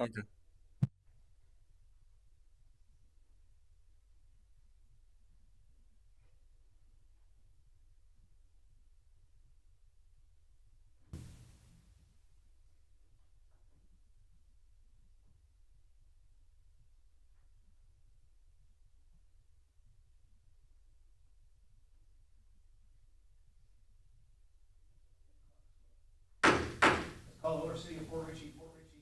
Okay. Call over City of Fort Ritchie, Centennial Committee,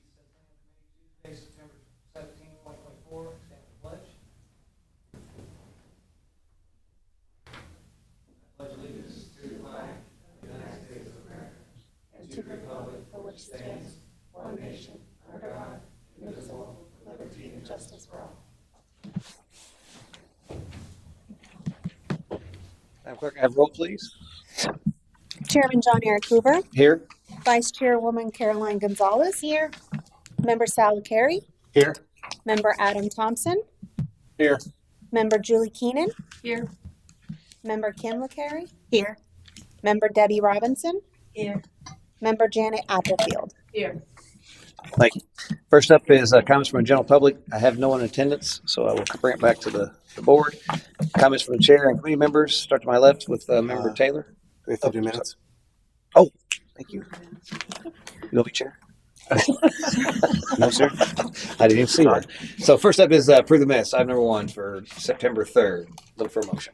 Tuesday, September 17, 2024. Stand for the pledge. I pledge allegiance to the flag of the United States of America and to the republic for which stands one nation, under God, indivisible, with liberty and justice for all. Madam Clerk, have roll, please. Chairman John Eric Hoover, Here. Vice Chairwoman Caroline Gonzalez. Here. Member Sal Carey. Here. Member Adam Thompson. Here. Member Julie Keenan. Here. Member Kim LaCarey. Here. Member Debbie Robinson. Here. Member Janet Applefield. Here. Thank you. First up is comments from the general public. I have no one in attendance, so I will bring it back to the board. Comments from the chair and committee members. Start to my left with Member Taylor. We have 30 minutes. Oh, thank you. You'll be chair. No, sir. I didn't even see that. So first up is approve the minutes. Item number 1 for September 3rd. Look for a motion.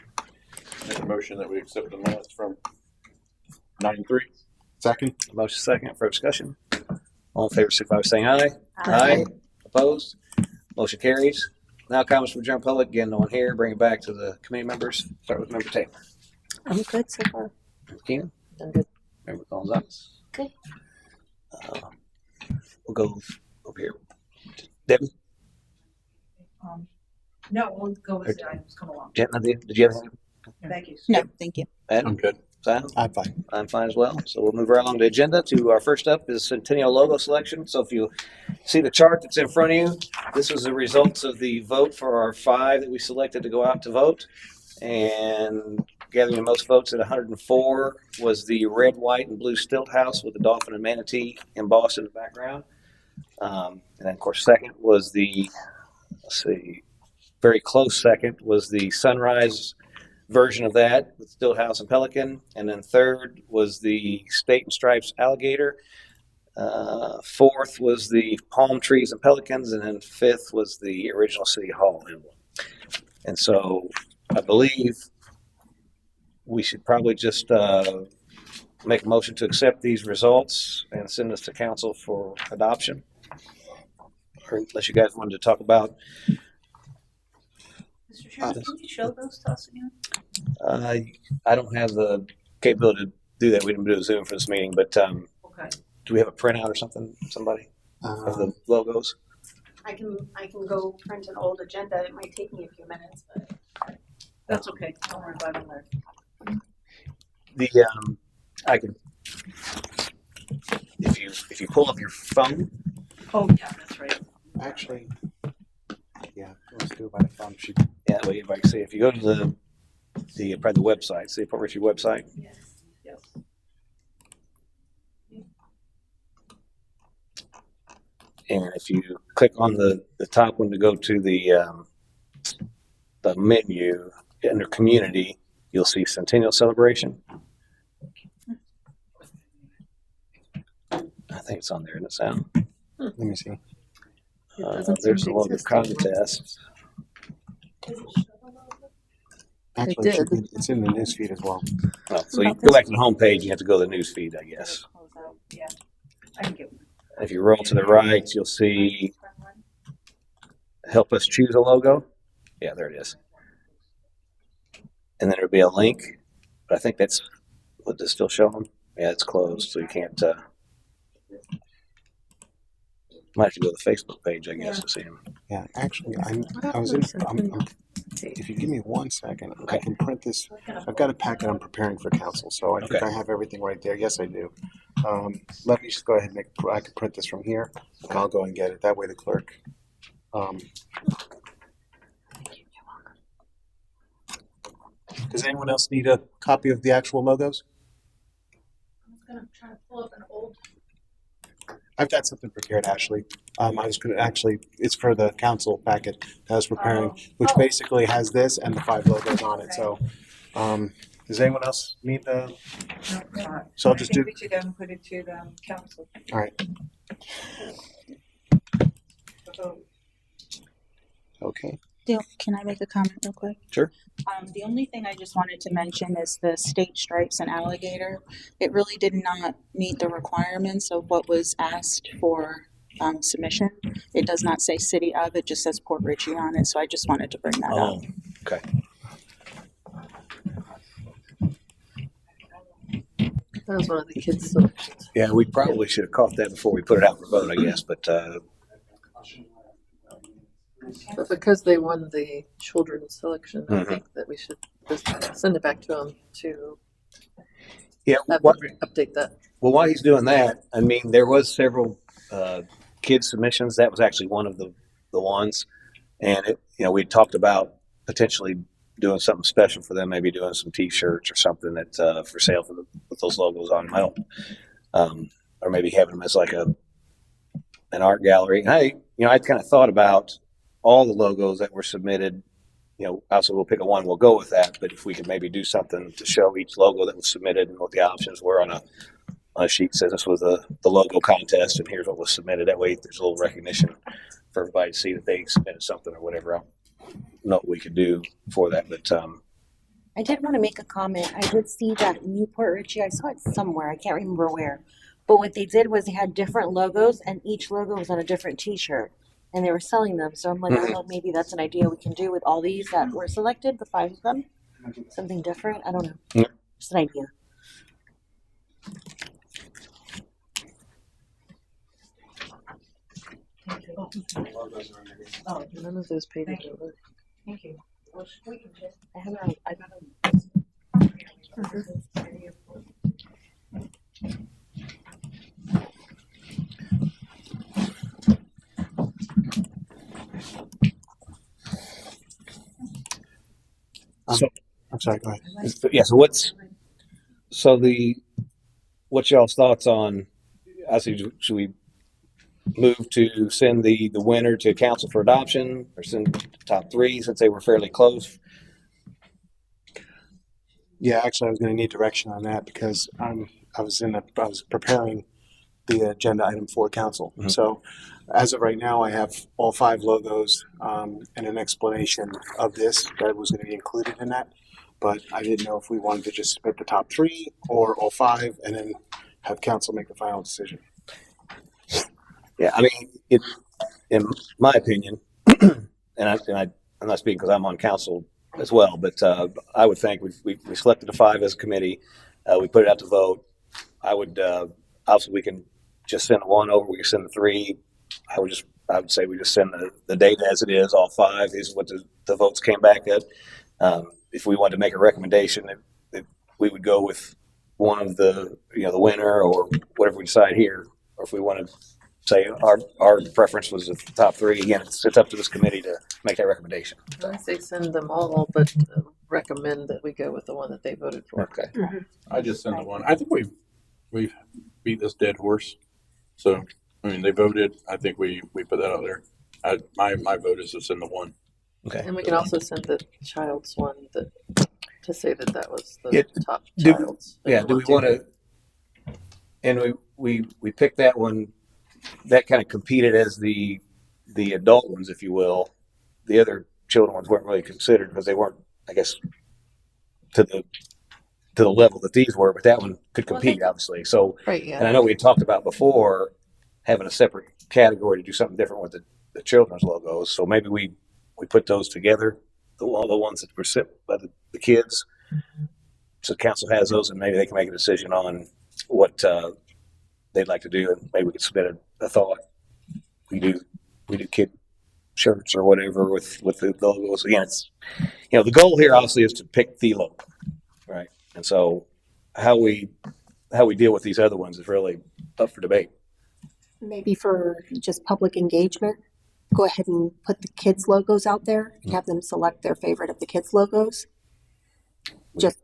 Make a motion that we accept the minutes from 9-3. Second. Motion second for discussion. All in favor, signify by saying aye. Aye. Opposed? Motion carries. Now comments from the general public. Again, no one here. Bring it back to the committee members. Start with Member Taylor. I'm good so far. Member Keenan. I'm good. Member Gonzalez. Okay. We'll go over here. Debbie, No, we'll go with the items come along. Jen, did you have anything? Thank you. No, thank you. Ed? I'm good. Simon? I'm fine. I'm fine as well. So we'll move right along the agenda to our first up is Centennial logo selection. So if you see the chart that's in front of you, this was the results of the vote for our 5 that we selected to go out to vote. And gathering the most votes at 104 was the red, white, and blue stilt house with the dolphin and manatee embossed in the background. And then, of course, second was the, very close second was the sunrise version of that with stilt house and pelican. And then third was the state and stripes alligator. Fourth was the palm trees and pelicans. And then fifth was the original City Hall emblem. And so I believe we should probably just make a motion to accept these results and send this to council for adoption. Or unless you guys wanted to talk about. Mr. Chairman, can you show those to us again? I don't have the capability to do that. We didn't do a Zoom for this meeting, but Okay. do we have a printout or something? Somebody of the logos? I can go print an old agenda. It might take me a few minutes, but That's okay. Don't worry about it later. The I can if you pull up your phone. Oh, yeah, that's right. Actually, yeah, let's do it by the phone. Yeah, that way everybody can see. If you go to the probably the website, see Fort Ritchie website. Yes. Yes. And if you click on the top one to go to the menu under community, you'll see Centennial Celebration. I think it's on there, doesn't it sound? Let me see. There's a logo contest. Actually, it should be, it's in the news feed as well. Oh, so you go back to the home page, you have to go to the news feed, I guess. Close out. Yeah. I can get one. If you roll to the right, you'll see help us choose a logo. Yeah, there it is. And then there'll be a link, but I think that's, would this still show them? Yeah, it's closed, so you can't, might have to go to the Facebook page, I guess, to see them. Yeah, actually, if you give me 1 second, Okay. I can print this. I've got a packet I'm preparing for council, so I think Okay. I have everything right there. Yes, I do. Let me just go ahead and I can print this from here, and I'll go and get it. That way the clerk. Does anyone else need a copy of the actual logos? I was gonna try to pull up an old I've got something prepared, Ashley. I was going to actually, it's for the council packet that I was preparing, which Oh. basically has this and the 5 logos on it. So, does anyone else need the? So I'll just do. We should go and put it to the council. All right. Okay. Can I make a comment real quick? Sure. The only thing I just wanted to mention is the state stripes and alligator. It really did not meet the requirements of what was asked for submission. It does not say city of, it just says Port Richey on it. So I just wanted to bring that up. Okay. That was one of the kids' selections. Yeah, we probably should have caught that before we put it out for vote, I guess. But But because they won the children's selection, I Mhm. think that we should just send it back to them to yeah, have what, them update that. well, while he's doing that, I mean, there was several kid submissions. That was actually one of the ones, and we talked about potentially doing something special for them, maybe doing some T-shirts or something that for sale with those logos on them. I don't, or maybe having them as like an art gallery. And I kind of thought about all the logos that were submitted. Obviously we'll pick one, we'll go with that. But if we could maybe do something to show each logo that was submitted and what the options were on a sheet that says this was the logo contest and here's what was submitted. That way there's a little recognition for everybody to see that they submitted something or whatever. I don't know what we could do for that, but I did want to make a comment. I did see that Newport Richie. I saw it somewhere. I can't remember where. But what they did was they had different logos, and each logo was on a different T-shirt, and they were selling them. So I'm like, I don't know, maybe that's an idea we can do with all these that were selected, the 5 of them. Something different. I don't know. Yeah. Just an idea. Oh, none of those pages are work. Thank you. I have it. I got them. I'm sorry. Go ahead. yeah. So what's y'all's thoughts on? I see. Should we move to send the winner to council for adoption, or send the top 3 since they were fairly close? Yeah, actually, I was going to need direction on that because I was preparing the agenda item for council. Mhm. So, as of right now, I have all 5 logos and an explanation of this that was going to be included in that. But I didn't know if we wanted to just submit the top 3 or all 5, and then have council make the final decision. Yeah, I mean, in my opinion, and I'm not speaking because I'm on council as well, but I would think we selected the 5 as a committee. We put it out to vote. I would obviously we can just send 1 over. We can send the 3. I would say we just send the data as it is. All 5 is what the votes came back at. If we wanted to make a recommendation, that we would go with one of the winner or whatever we decide here, or if we want to say our preference was the top 3. Again, it's up to this committee to make that recommendation. I say send them all, but recommend that we go with the one that they voted for. Okay. I just sent the one. I think we've beat this dead horse. So I mean, they voted. I think we put that out there. My vote is to send the 1. Okay. And we can also send the child's one to say that was the Yeah, top do- child's. Yeah. Do we want to? And we picked that one. That kind of competed as the adult ones, if you will. The other children ones weren't really considered because they weren't, I guess, to the level that these were. But that one could compete, obviously. So, Right, and yeah. I know we had talked about before having a separate category to do something different with the children's logos. So maybe we put those together, all the ones that were set by the kids. So council has those, and maybe they can make a decision on what they'd like to do, and maybe we could submit a thought. We do kid shirts or whatever with the logos. Again, it's the goal here obviously is to pick the logo, right? And so how we deal with these other ones is really up for debate. Maybe for just public engagement, go ahead and put the kids' logos out there and have them select their favorite of the kids' logos. Just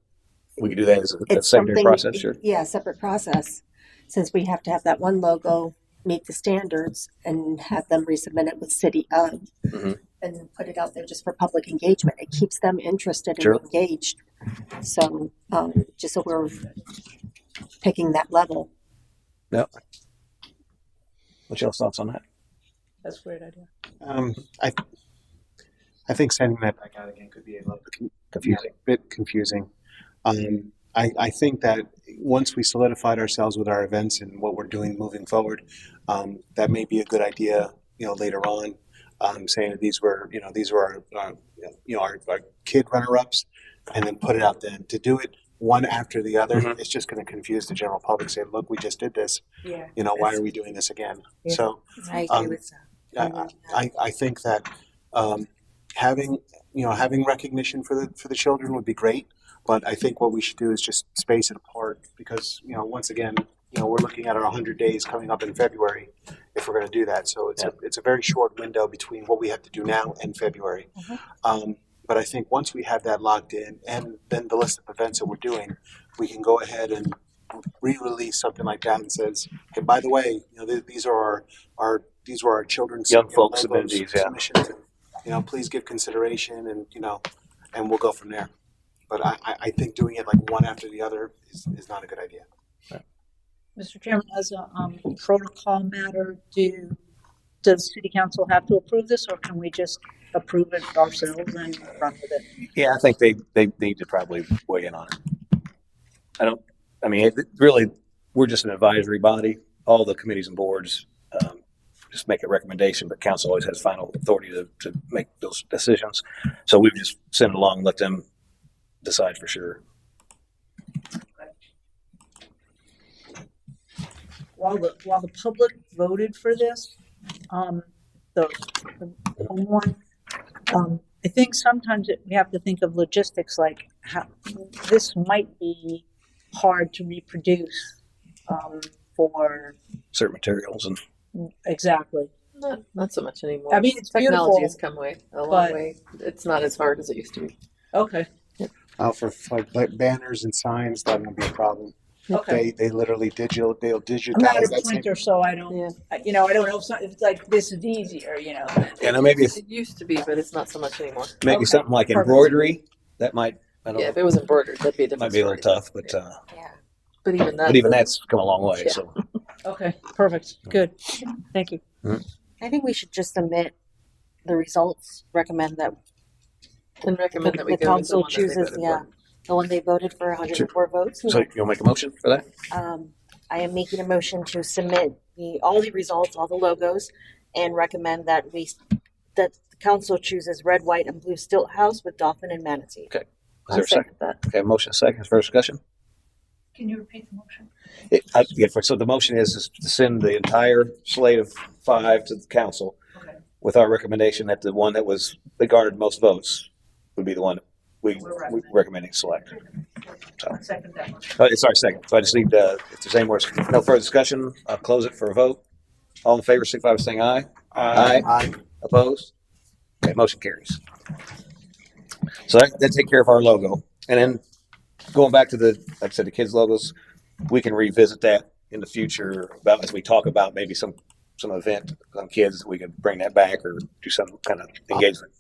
We could do that as a it's secondary something, process, sure. yeah, separate process. Since we have to have that one logo meet the standards and have them resubmit it with city of Mhm. and put it out there just for public engagement. It keeps them interested and Sure. engaged. So, just so we're picking that level. Yep. What's y'all's thoughts on that? That's a great idea. I think sending that back out again could be a little bit confusing. I think that once we solidified ourselves with our events and what we're doing moving forward, that may be a good idea. Later on, saying that these were our kid runner-ups, and then put it out then. To do it one after the other, Mhm. it's just going to confuse the general public. Saying, "Look, we just did this. Yeah. Why are we doing this again?" Yeah. So I agree with that. I think that having recognition for the children would be great, but I think what we should do is just space it apart because once again we're looking at our 100 days coming up in February if we're going to do that. So it's a very short window between what we have to do now and February. But I think once we have that locked in and then the list of events that we're doing, we can go ahead and re-release something like that and says, hey, by the way, these are our children's Young folks logos, amenities, yeah. submissions, and please give consideration and we'll go from there. But I think doing it like one after the other is not a good idea. Mr. Chairman, as a protocol matter, does City Council have to approve this, or can we just approve it ourselves and run with it? Yeah, I think they need to probably weigh in on it. Really, we're just an advisory body. All the committees and boards just make a recommendation, but council always has final authority to make those decisions. So we just send it along and let them decide for sure. While the public voted for this, the one, I think sometimes we have to think of logistics, like how this might be hard to reproduce for Certain materials and exactly. Not so much anymore. I mean, it's Technology beautiful, has come a long but- way. It's not as hard as it used to be. Okay. For like banners and signs, that won't be a problem. Okay. They literally they'll I'm not digitize a that same. printer, so I don't. Yeah. I don't know if it's like this is easier. and maybe It used to be, but it's not so much anymore. Okay. something like Perfect. embroidery that might Yeah, if it was embroidered, that'd be a different might be a little story. tough, but But even that. but even that's come a long way. Yeah. So Okay. Perfect. Good. Thank you. I think we should just submit the results, recommend that And recommend that we the go with the council one that they chooses, voted yeah, for. the one they voted for 104 votes. so you'll make a motion for that? I am making a motion to submit all the results, all the logos, and recommend that the council chooses red, white, and blue stilt house with dolphin and manatee. Okay. Is I'll there a second? second that. Okay, motion second for discussion. Can you repeat the motion? So the motion is to send the entire slate of 5 to the council Okay. with our recommendation that the one that garnered most votes would be the one we recommending select. So, Second that motion. sorry, second. So I just need if there's any more, no further discussion, I'll close it for a vote. All in favor, signify by saying aye. Aye. Opposed? Okay, motion carries. So that take care of our logo. And then going back to like I said, the kids' logos, we can revisit that in the future about as we talk about maybe some event on kids, we could bring that back or do some kind of engagement.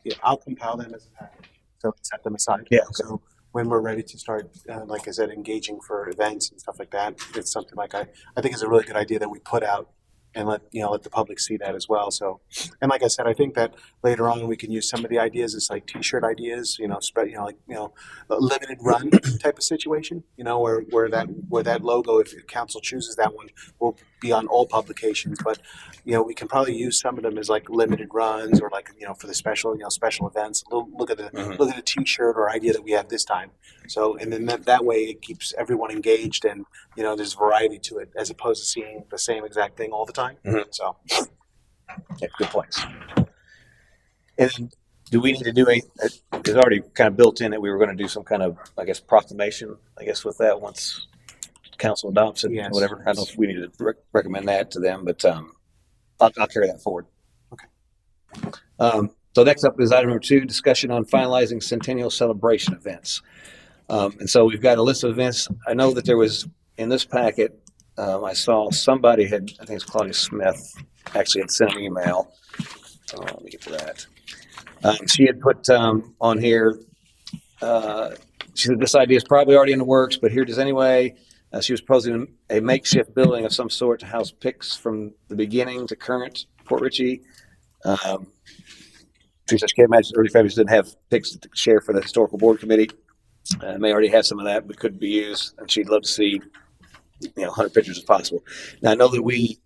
Yeah, I'll compile them as a package, so set them aside. Yeah. So when we're ready to start, like I said, engaging for events and stuff like that, it's something like I think is a really good idea that we put out and let the public see that as well. So, and like I said, I think that later on we can use some of the ideas as like T-shirt ideas, a limited run type of situation, where that logo, if council chooses that one, will be on all publications. But we can probably use some of them as like limited runs or like for the special events. Look at the T-shirt or idea that we have this time. So, and then that way it keeps everyone engaged and there's variety to it as opposed to seeing the same exact thing all the time. Mhm. So, Yeah, good points. And do we need to do it's already kind of built in that we were going to do some kind of, I guess, proclamation, with that once council adopts it, Yes. whatever. I don't know if we need to recommend that to them, but I'll carry that forward. Okay. So next up is item number 2, discussion on finalizing Centennial celebration events. And so we've got a list of events. I know that there was in this packet I saw somebody had, I think it's Claudia Smith, actually had sent an email. Let me get to that. She had put on here, she said, this idea is probably already in the works, but here it is anyway. She was proposing a makeshift building of some sort to house pics from the beginning to current Port Richey. She said she can't imagine early families didn't have pics to share for the historical board committee. May already have some of that, but could be used, and she'd love to see 100 pictures if possible. Now I know that we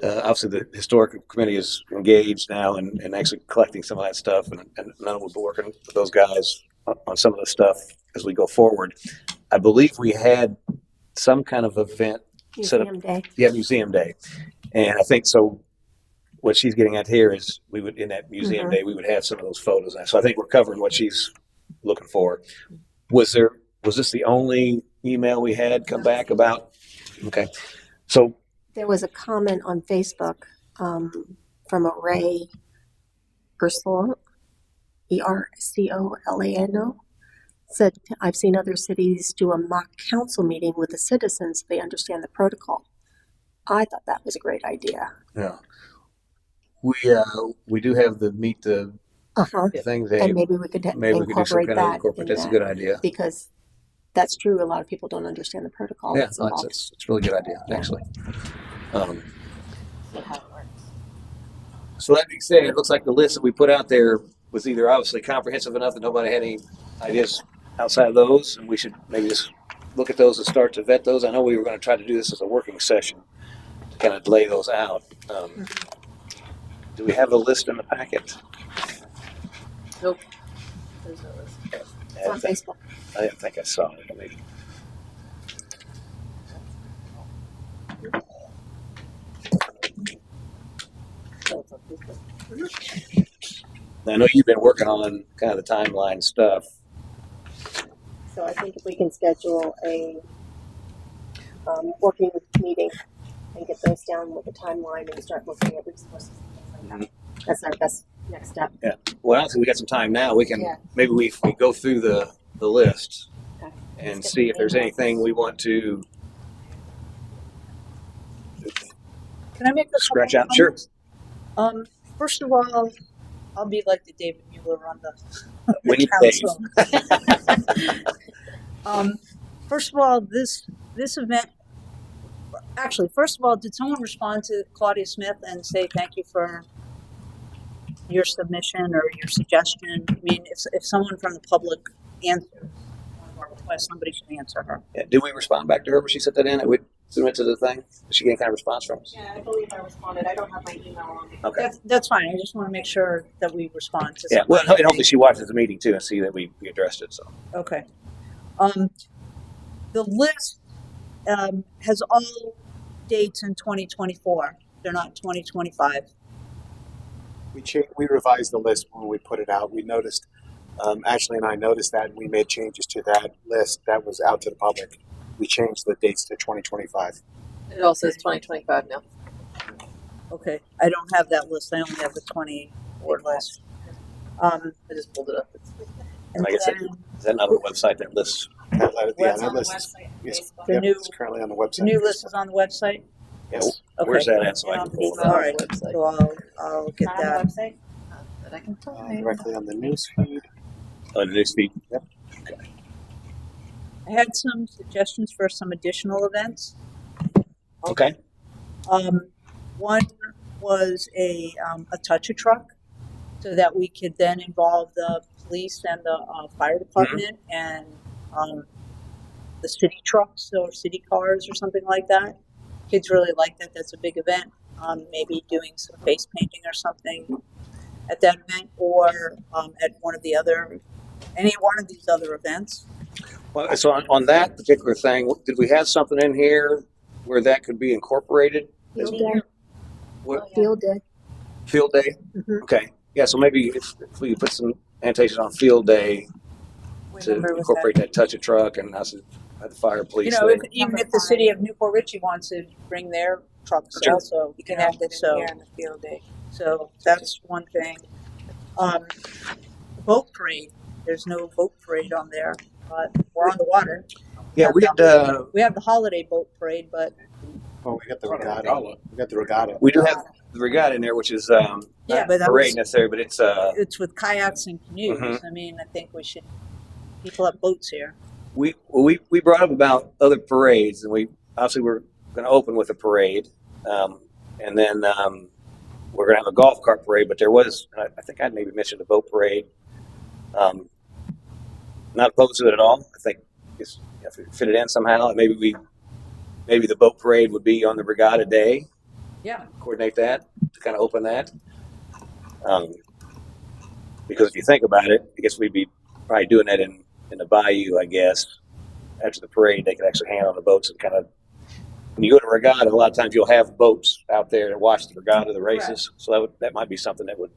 obviously the historic committee is engaged now and actually collecting some of that stuff, and none of us will be working with those guys on some of the stuff as we go forward. I believe we had some kind of event set up. Museum Day. Yeah, museum day, and I think so. What she's getting at here is we would, in that museum day, we would have some of those photos. So I think we're covering what she's looking for. Was this the only email we had come back about? Okay. So There was a comment on Facebook from a Ray Ursulano, Ercolano, said, I've seen other cities do a mock council meeting with the citizens so they understand the protocol. I thought that was a great idea. yeah, we do have the meet the things. And maybe we could Maybe we could do some incorporate kind of that. incorporate. in That's a that, good idea. Because that's true. A lot of people don't understand the protocol. Yeah, that's no, involved. it's a really good idea, actually. So that being said, it looks like the list that we put out there was either obviously comprehensive enough that nobody had any ideas outside of those, and we should maybe just look at those and start to vet those. I know we were going to try to do this as a working session to kind of lay those out. Do we have a list in the packet? Nope. There's no list. It's on Facebook. I didn't think I saw it. Maybe. No, it's on Facebook. I know you've been working on kind of the timeline stuff. So I think if we can schedule a working meeting and get those down with a timeline and start looking at resources and things like that. That's our best next step. Yeah. Well, honestly, we got some time now. We can Yeah. maybe we go through the list Okay. and Let's get see the if there's names. anything we want to Can I make a scratch couple out. Sure. comments? First of all, I'll be like the David Mueller on the We need council. First of all, this event. Actually, first of all, did someone respond to Claudia Smith and say thank you for your submission or your suggestion? I mean, if someone from the public answers one of our requests, somebody should answer her. Yeah. Did we respond back to her when she sent that in? We submit to the thing. Did she get any kind of response from us? Yeah, I believe I responded. I don't have my email on me. Okay. That's fine. I just want to make sure that we respond to. Yeah. Well, somebody. and hopefully she watches the meeting too and see that we addressed it. So. Okay. The list has all dates in 2024. They're not 2025. We revised the list when we put it out. We noticed, Ashley and I noticed that, and we made changes to that list that was out to the public. We changed the dates to 2025. It all says 2025 now. Okay. I don't have that list. I only have the 24 list. I just pulled it up. And Like I said, then is that another website that lists? Yeah, What's that on the list is, website? yes, The yep, new- it's currently on the website. the new list is on the website. Yes. Where's Okay. that at? So I can pull it All up. right. Website. So I'll get Not on that. the website? That I can find. Directly on the news feed. Oh, the news feed. Yep. I had some suggestions for some additional events. Okay. One was a touch a truck, so that we could then involve the police and the fire department and the city trucks or city cars or something like that. Kids really like that. That's a big event. Maybe doing some face painting or something at that event, or at any one of these other events. Well, so on that particular thing, did we have something in here where that could be incorporated? Field day. What Field day. field day? Mhm. Okay. Yeah. So maybe if we could put some annotations on field day What to number was incorporate that touch a truck and us at the fire police. You know, thing. even if the city of Newport Richey wants to bring their trucks Sure. also, You can have that in so here on the field day. so that's one thing. Boat parade. There's no boat parade on there, but we're on the water. Yeah, we had We have the holiday boat parade, but Well, we got the Or regatta. regatta. We got the regatta. We do have the regatta in there, which is Yeah, not but that parade was- necessarily, but It's with kayaks and canoes. Mhm. I mean, I think people have boats here. we brought up about other parades, and we obviously we're going to open with a parade, and then we're going to have a golf cart parade. But there was, I think I maybe mentioned a boat parade. Not opposed to it at all. I think if we fit it in somehow, and maybe the boat parade would be on the regatta day. Yeah. Coordinate that to kind of open that. Because if you think about it, I guess we'd be probably doing that in the bayou, I guess. After the parade, they could actually hand on the boats and kind of. When you go to regatta, a lot of times you'll have boats out there to watch the regatta, the races. So that might be something that would.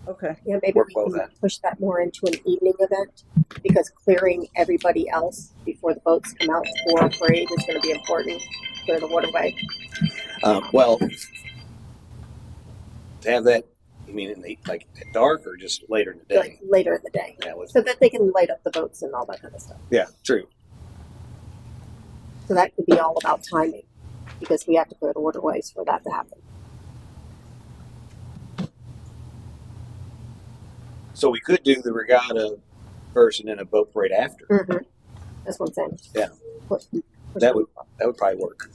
Okay. Yeah, maybe Work we well can with that. push that more into an evening event because clearing everybody else before the boats come out for a parade is going to be important. Clear the waterway. Well, to have that, you mean in the like at dark or just later in the day? Like later in the day, Yeah, so that they can light up the boats and all that kind of stuff. yeah, true. So that could be all about timing because we have to clear the waterways for that to happen. So we could do the regatta first and then a boat parade after. Mm-hmm. That's what I'm saying. Yeah. Push That would probably work.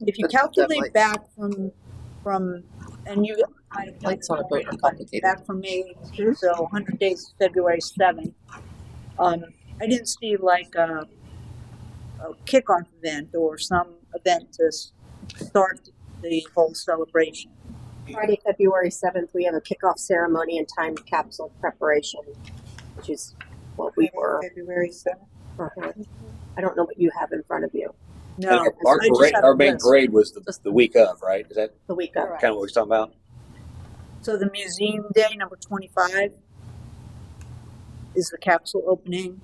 If you That calculate might- back from, and you might have Lights on a boat are calculated complicated. back from May 18th, so 100 days, February 7th. I didn't see like a kickoff event or some event to start the whole celebration. Friday, February 7th, we have a kickoff ceremony and time capsule preparation, which is what we were. February 7th. Uh-huh. I don't know what you have in front of you No, And our I just parade, have our a main list. parade was the week of, right? Is that the week of. kind of what we're talking about? So the museum day, number 25, is the capsule opening.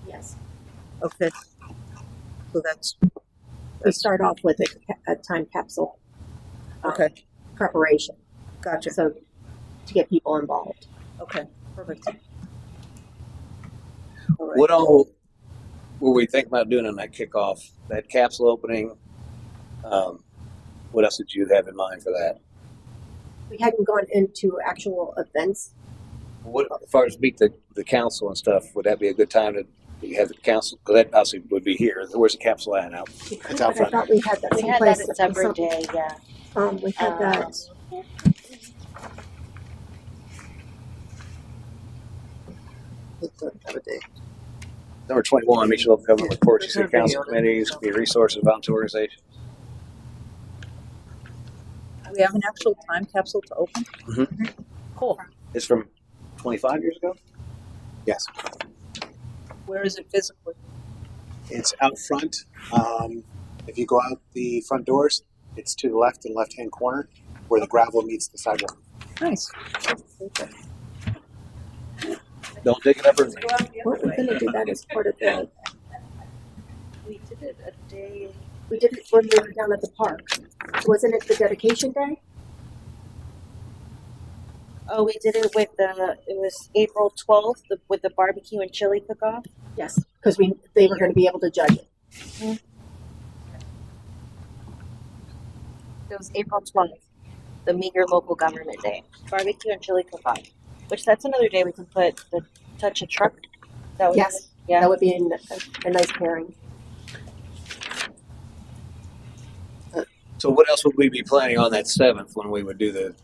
Yes. Okay. So that's We start off with a time capsule okay. preparation, Gotcha. so to get people involved. Okay. Perfect. All right. What all were we thinking about doing on that kickoff, that capsule opening? What else did you have in mind for that? We hadn't gone into actual events. What, as far as meet the council and stuff, would that be a good time to have the council? Because that obviously would be here. Where's the capsule at now? It's out I front. thought we had that We had someplace. that a separate day, yeah. We had that. Have a day. Number 21, meet your local government reports to city There's no council video on it. committees, community resources, volunteer organizations. Do we have an actual time capsule to open? Mhm. Cool. It's from 25 years ago? Yes. Where is it physically? It's out front. If you go out the front doors, it's to the left and left-hand corner where the gravel meets the sidewalk. Nice. Don't dig it up or We're going to do that as part of the. We did it a day. We did it when we were down at the park. Wasn't it the dedication day? Oh, we did it with it was April 12th with the barbecue and chili cook-off. Yes, because they were going to be able to judge it. It was April 12th, the Meet Your Local Government Day. Barbecue and chili cook-off. Which that's another day we can put the touch a truck. That was Yes. yeah. That would be a nice pairing. So what else would we be planning on that 7th when we would do the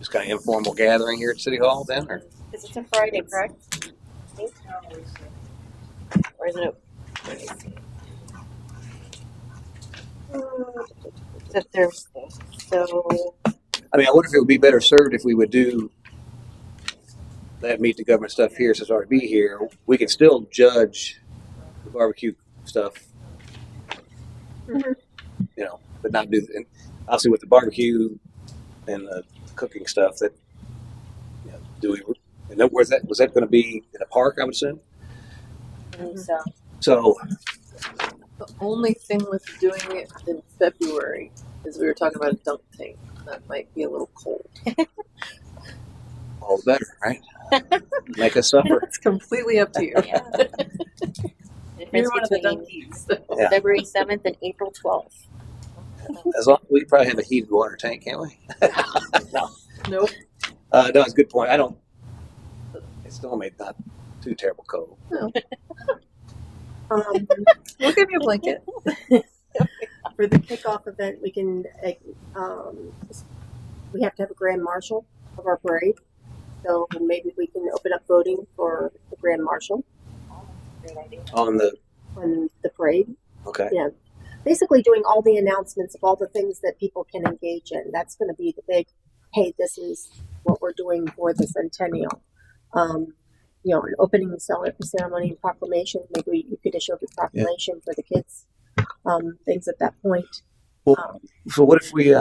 just kind of informal gathering here at City Hall then? Or? Because it's a Friday, correct? Or is it it's a Thursday. So I mean, I wonder if it would be better served if we would do that meet the government stuff here since it's already be here. We can still judge the barbecue stuff, Mhm. you know, but not do. And obviously, with the barbecue and the cooking stuff, that you know, do we? And then was that going to be in a park? I would assume. so So The only thing with doing it in February is we were talking about a dunk tank. That might be a little cold. all the better, right? Make us suffer. It's completely up to you. yeah. difference You're one of the between donkeys. Yeah. February 7th and April 12th. As long we probably have a heated water tank, can't we? No. Nope. No, it's a good point. I don't. It's still made not too terrible cold. We'll give you a blanket. For the kickoff event, we can, we have to have a grand marshal of our parade. So maybe we can open up voting for the grand marshal Great idea. On the on the parade. okay. Yeah. Basically doing all the announcements of all the things that people can engage in. That's going to be the big, hey, this is what we're doing for the Centennial. You know, an opening ceremony and proclamation. Maybe you could issue a proclamation for the kids. Things at that point. Well, so what if we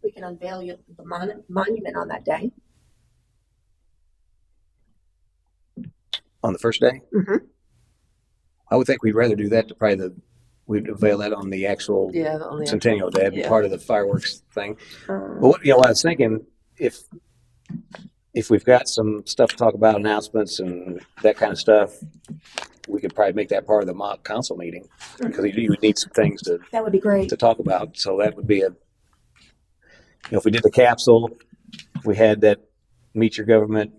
We can unveil the monument on that day. on the first day? Mhm. I would think we'd rather do that to probably we'd avail that on the actual Yeah, on the Centennial Day, be yeah. part of the fireworks thing. Um, But what, what I was thinking, if we've got some stuff to talk about, announcements and that kind of stuff, we could probably make that part of the mock council meeting because you would need some things that would be great. to talk about. So that would be if we did the capsule, we had that meet your government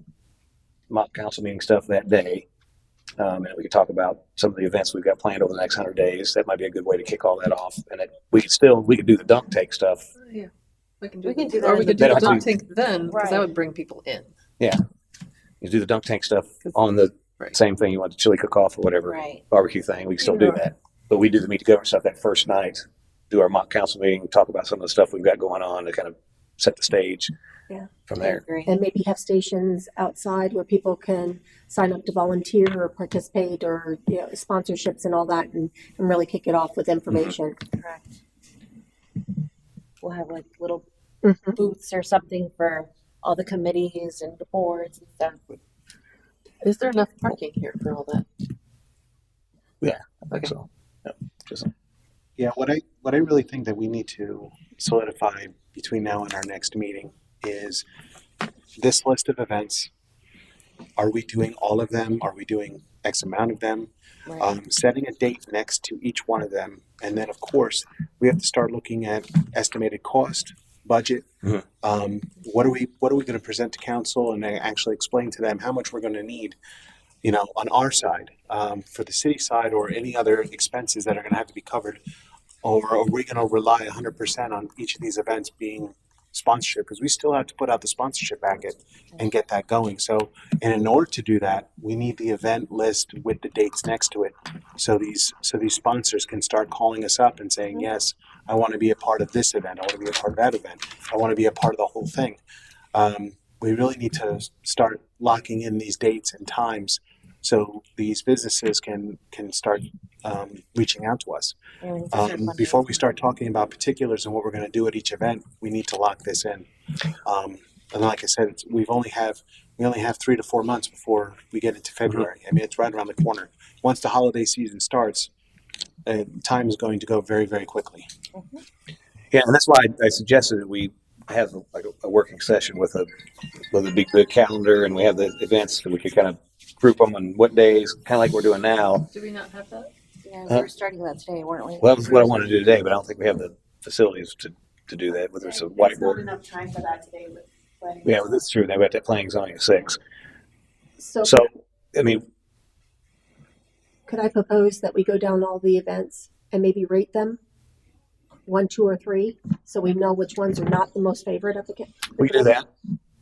mock council meeting stuff that day. And we could talk about some of the events we've got planned over the next 100 days. That might be a good way to kick all that off. And we could do the dunk tank stuff. Yeah. We can do, We can do or that we in could the do the dunk dunk tank then, because that Right. would bring people in. You do the dunk tank stuff on the Right. same thing. You want the chili cook off or whatever Right. barbecue thing. We can still do that. But we do the meet the government stuff that first night, do our mock council meeting, talk about some of the stuff we've got going on to kind of set the stage Yeah. from I there. agree. And maybe have stations outside where people can sign up to volunteer or participate or sponsorships and all that and really kick it off with information. Correct. We'll have like little Mhm. booths or something for all the committees and the boards and stuff. Is there enough parking here for all that? I think so. Yep. Just, Yeah, what I really think that we need to solidify between now and our next meeting is this list of events. Are we doing all of them? Are we doing X amount of them? Right. Setting a date next to each one of them, and then of course we have to start looking at estimated cost, budget. Mhm. What are we going to present to council and actually explain to them how much we're going to need, on our side, for the city side, or any other expenses that are going to have to be covered, or are we going to rely 100% on each of these events being sponsorship, because we still have to put out the sponsorship packet and get that going. So, and in order to do that, we need the event list with the dates next to it. So these sponsors can start calling us up and saying, yes, I want to be a part of this event. I want to be a part of that event. I want to be a part of the whole thing. We really need to start locking in these dates and times so these businesses can start reaching out to us. Yeah, we need to start funding. Before we start talking about particulars and what we're going to do at each event, we need to lock this in. And like I said, we only have 3 to 4 months before we get into February. I mean, it's right around the corner. Once the holiday season starts, time is going to go very, very quickly. yeah, and that's why I suggested that we have a working session with a big calendar, and we have the events that we could kind of group them on what days, kind of like we're doing now. Do we not have that? Yeah, we were starting that today, weren't we? Well, that was what I wanted to do today, but I don't think we have the facilities to do that, whether it's a whiteboard. enough time for that today with planning. Yeah, well, that's true. They've got that planning zoning at 6. So So, I mean, could I propose that we go down all the events and maybe rate them 1, 2, or 3, so we know which ones are not the most favorite of the we can do that.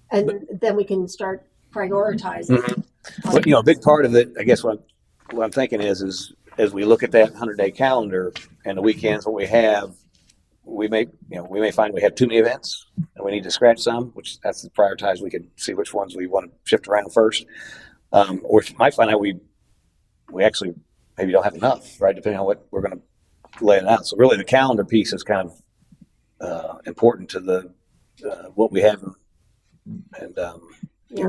and then we can start prioritizing. Mhm. But, a big part of it, I guess what I'm thinking is as we look at that 100-day calendar and the weekends, what we have, we may find we have too many events and we need to scratch some, which that's the prioritize. We could see which ones we want to shift around first. Or we might find out we actually maybe don't have enough, right? Depending on what we're going to lay it out. So really the calendar piece is kind of important to the what we have and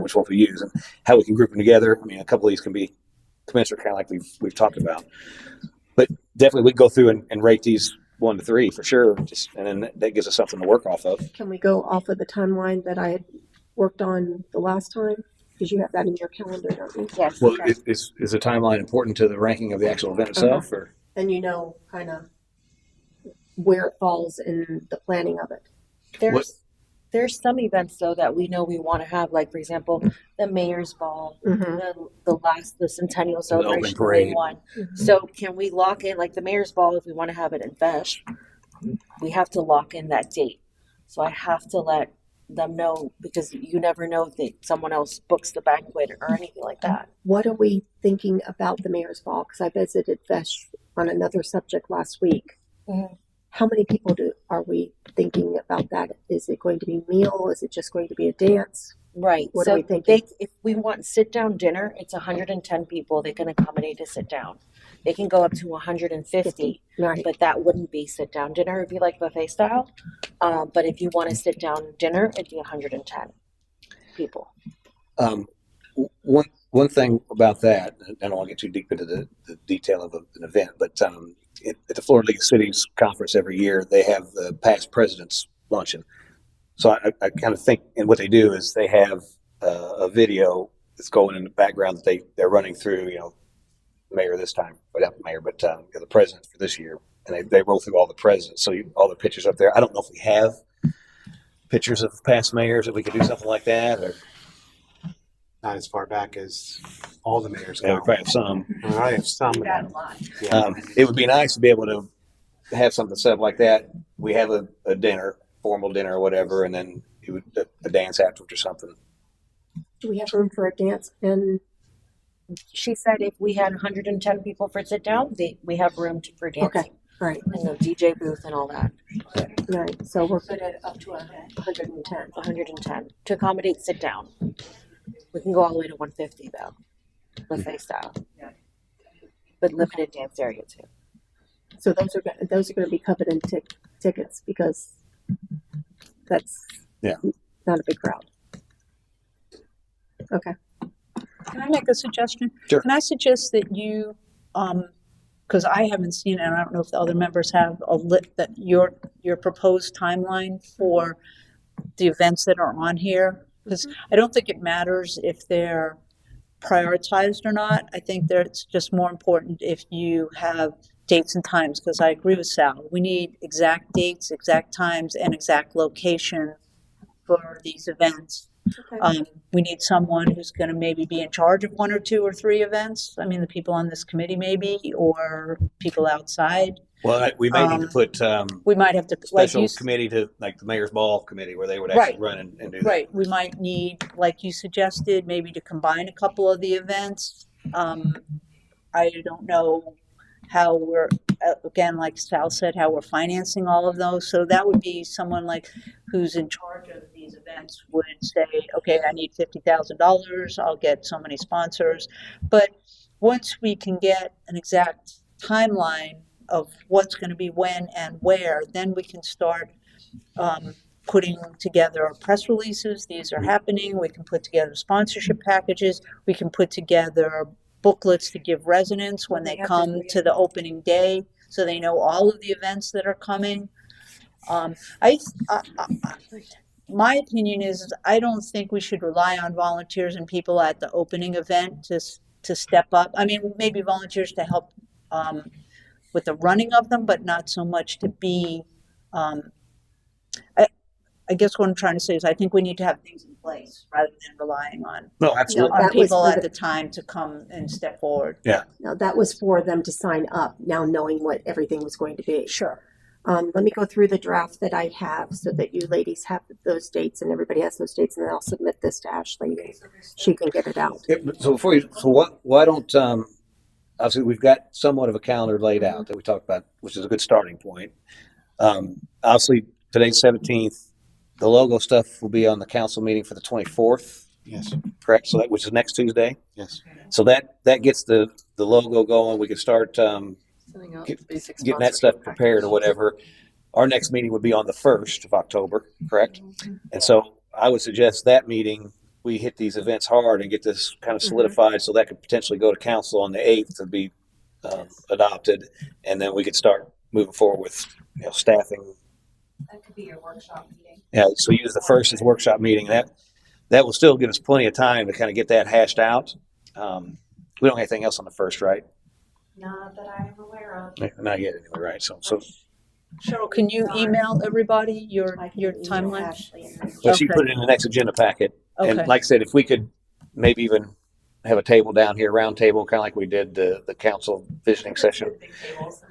which one we use and how we can group them together. I mean, a couple of these can be commensurate, kind of like we've talked about, but definitely we go through and rate these 1 to 3 for sure. And then that gives us something to work off of. Can we go off of the timeline that I had worked on the last time? Because you have that in your calendar, don't you? Yes. Well, Okay. is the timeline important to the ranking of the actual event itself, or? And you know kind of where it falls in the planning of it. There's some events though that we know we want to have, like for example, the mayor's ball, Mm-hmm. the Centennial opening celebration, the parade. main one. So can we lock in like the mayor's ball if we want to have it in Fesh? We have to lock in that date. So I have to let them know because you never know if someone else books the banquet or anything like that. What are we thinking about the mayor's ball? Because I visited Fesh on another subject last week. Mhm. How many people are we thinking about that? Is it going to be meal? Is it just going to be a dance? Right. What so are we thinking? if we want sit down dinner, it's 110 people. They can accommodate to sit down. They can go up to 150, Right. but that wouldn't be sit down dinner. It'd be like buffet style. But if you want to sit down dinner, it'd be 110 people. One thing about that, and I don't want to get too deep into the detail of an event, but at the Florida League of Cities conference every year, they have the past presidents luncheon. So I kind of think, and what they do is they have a video that's going in the background that they're running through, mayor this time, but not the mayor, but the president for this year, and they roll through all the presidents. So all the pictures up there. I don't know if we have pictures of past mayors, if we could do something like that, or Not as far back as all the mayors we go. probably have some. I have some. Got a lot. Yeah. It would be nice to be able to have something set up like that. We have a dinner, formal dinner or whatever, and then a dance afterwards or something. Do we have room for a dance? And She said if we had 110 people for sit down, we have room for dancing okay, right, and the DJ booth and all that. right. So we're good at up to 110. 110 to accommodate sit down. We can go all the way to 150 though, buffet style. But limited dance area too. So those are going to be covered in tickets because that's not a big crowd. Okay. Can I make a suggestion? Sure. Can I suggest that you, because I haven't seen it, and I don't know if the other members have that your proposed timeline for the events that are on here, because I don't think it matters if they're prioritized or not. I think that it's just more important if you have dates and times, because I agree with Sal. We need exact dates, exact times, and exact location for these events. Okay. We need someone who's going to maybe be in charge of 1 or 2 or 3 events. I mean, the people on this committee maybe, or people outside. Well, we may need to put We might have to special committee to like the mayor's ball committee where they would actually run and do that. Right. We might need, like you suggested, maybe to combine a couple of the events. I don't know how we're, again, like Sal said, how we're financing all of those. So that would be someone like who's in charge of these events would say, okay, I need $50,000. I'll get so many sponsors. But once we can get an exact timeline of what's going to be when and where, then we can start putting together press releases. These are happening. We can put together sponsorship packages. We can put together booklets to give residents when they come to the opening day, so they know all of the events that are coming. My opinion is I don't think we should rely on volunteers and people at the opening event to step up. I mean, maybe volunteers to help with the running of them, but not so much to be. I guess what I'm trying to say is I think we need to have things in place rather than relying on No, absolutely. No, that was people for at the- the time to come and step forward. Now that was for them to sign up, now knowing what everything was going to be. Sure. Let me go through the draft that I have so that you ladies have those dates and everybody has those dates, and then I'll submit this to Ashley. She can get it out. So why don't obviously we've got somewhat of a calendar laid out that we talked about, which is a good starting point. Obviously today's 17th. The logo stuff will be on the council meeting for the 24th, Yes. correct? So which is next Tuesday. Yes. So that gets the logo going. We can start Setting up basic getting that stuff sponsorship prepared or whatever. Our next meeting would be on the 1st of October, correct? And so I would suggest that meeting, we hit these events hard and get this kind of solidified so that could potentially go to council on the 8th to be adopted. And then we could start moving forward with staffing. That could be your workshop meeting. Yeah, so use the 1st as workshop meeting. That that will still give us plenty of time to kind of get that hashed out. We don't have anything else on the first, right? Not that I am aware of. Not yet, anyway, right? So Cheryl, can you email everybody your timeline? but she Okay. put it in the next agenda packet. And Okay. like I said, if we could maybe even have a table down here, round table, kind of like we did the council visiting session,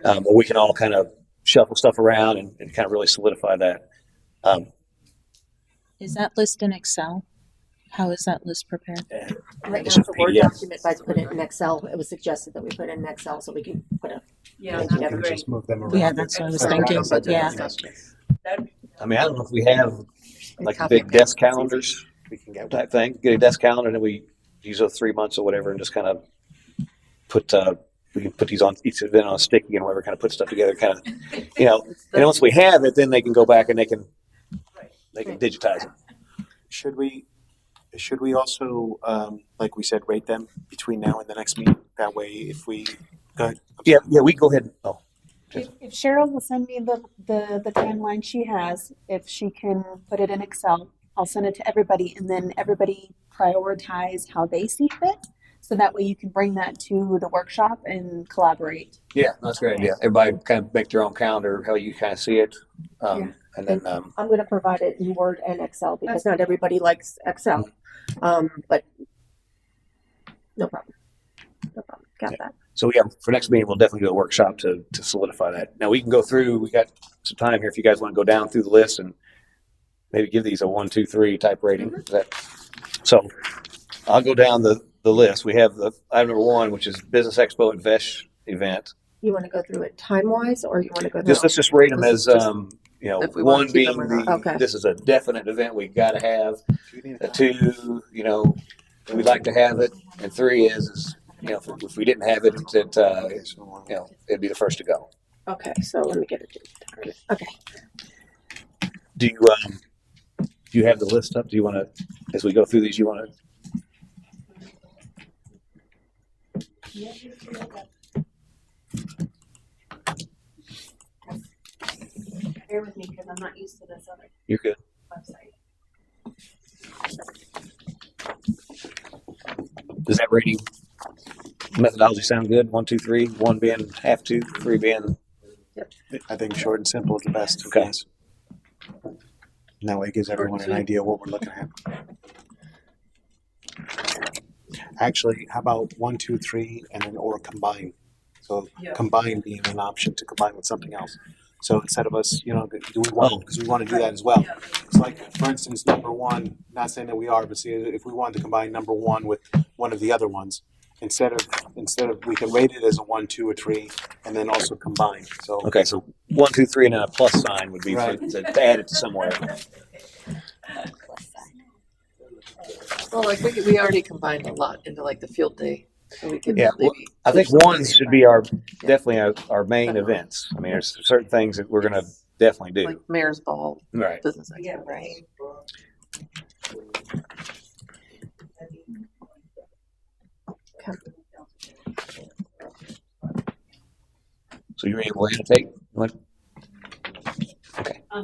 where we can all kind of shuffle stuff around and kind of really solidify that. Is that list in Excel? How is that list prepared? Right now It's it's a a Word PDF. document, but I put it in Excel. It was suggested that we put it in Excel so we can put a Yeah, thing that's We together. can great. just move them around. Yeah, that's what I was That's thinking. I said to Yeah. them. I mean, I don't know if we have like Copy big and desk paste. calendars We can get type thing. Get a desk calendar, and then we use those 3 months or whatever, and just kind of put. We can put these on each event on a sticky and whatever, kind of put stuff together, kind of, you know. And then once we have it, then they can go back and they can digitize it. Should we also, like we said, rate them between now and the next meeting? That way, if we go ahead. Yeah, we go ahead. Oh, If Cheryl will send me the timeline she has, if she can put it in Excel, I'll send it to everybody and then everybody prioritize how they see fit. So that way you can bring that to the workshop and collaborate. yeah, that's a great idea. Everybody kind of make their own calendar, how you kind of see it, and then I'm going to provide it in Word and Excel because not everybody likes Excel. But no problem. No problem. Got that. so yeah, for next meeting we'll definitely do a workshop to solidify that. Now we can go through. We got some time here if you guys want to go down through the list and maybe give these a 1, 2, 3 type rating. Is that so? I'll go down the list. We have the item number 1, which is Business Expo and Vesh event. You want to go through it time wise or you want to go through Let's just rate them as you know, If we wanna 1 keep being them or not. the Okay. this is a definite event we got to have. 2, you know, we'd like to have it, and 3 is you know if we didn't have it, you know it'd be the first to go. Okay, so let me get it. Okay. Do you have the list up? Do you want to, as we go through these, you want to? Bear with me because I'm not used to this other You're good. website. Does that rating methodology sound good? 1, 2, 3. 1 being have to, 3 being I think short and simple is the best. Okay. Yes. And that way it gives everyone an idea what we're looking at. Actually, how about 1, 2, 3, and then or combine? So Yeah. combine being an option to combine with something else. So instead of us, you know, do we want, because we want to do that as well. It's like, for instance, number 1, not saying that we are, but see, if we wanted to combine number 1 with one of the other ones, instead of we can rate it as a 1, 2, or 3, and then also combine. So okay. So 1, 2, 3, and then a plus sign would be Right. to add it to somewhere. Well, I think we already combined a lot into like the field day. So we could Yeah, well, maybe I think switch some 1 things should back. be definitely our main events. I mean, there's certain things that we're gonna definitely do. Like Mayor's Ball, Right. business. Expo. Yeah, right. So you're able to take what?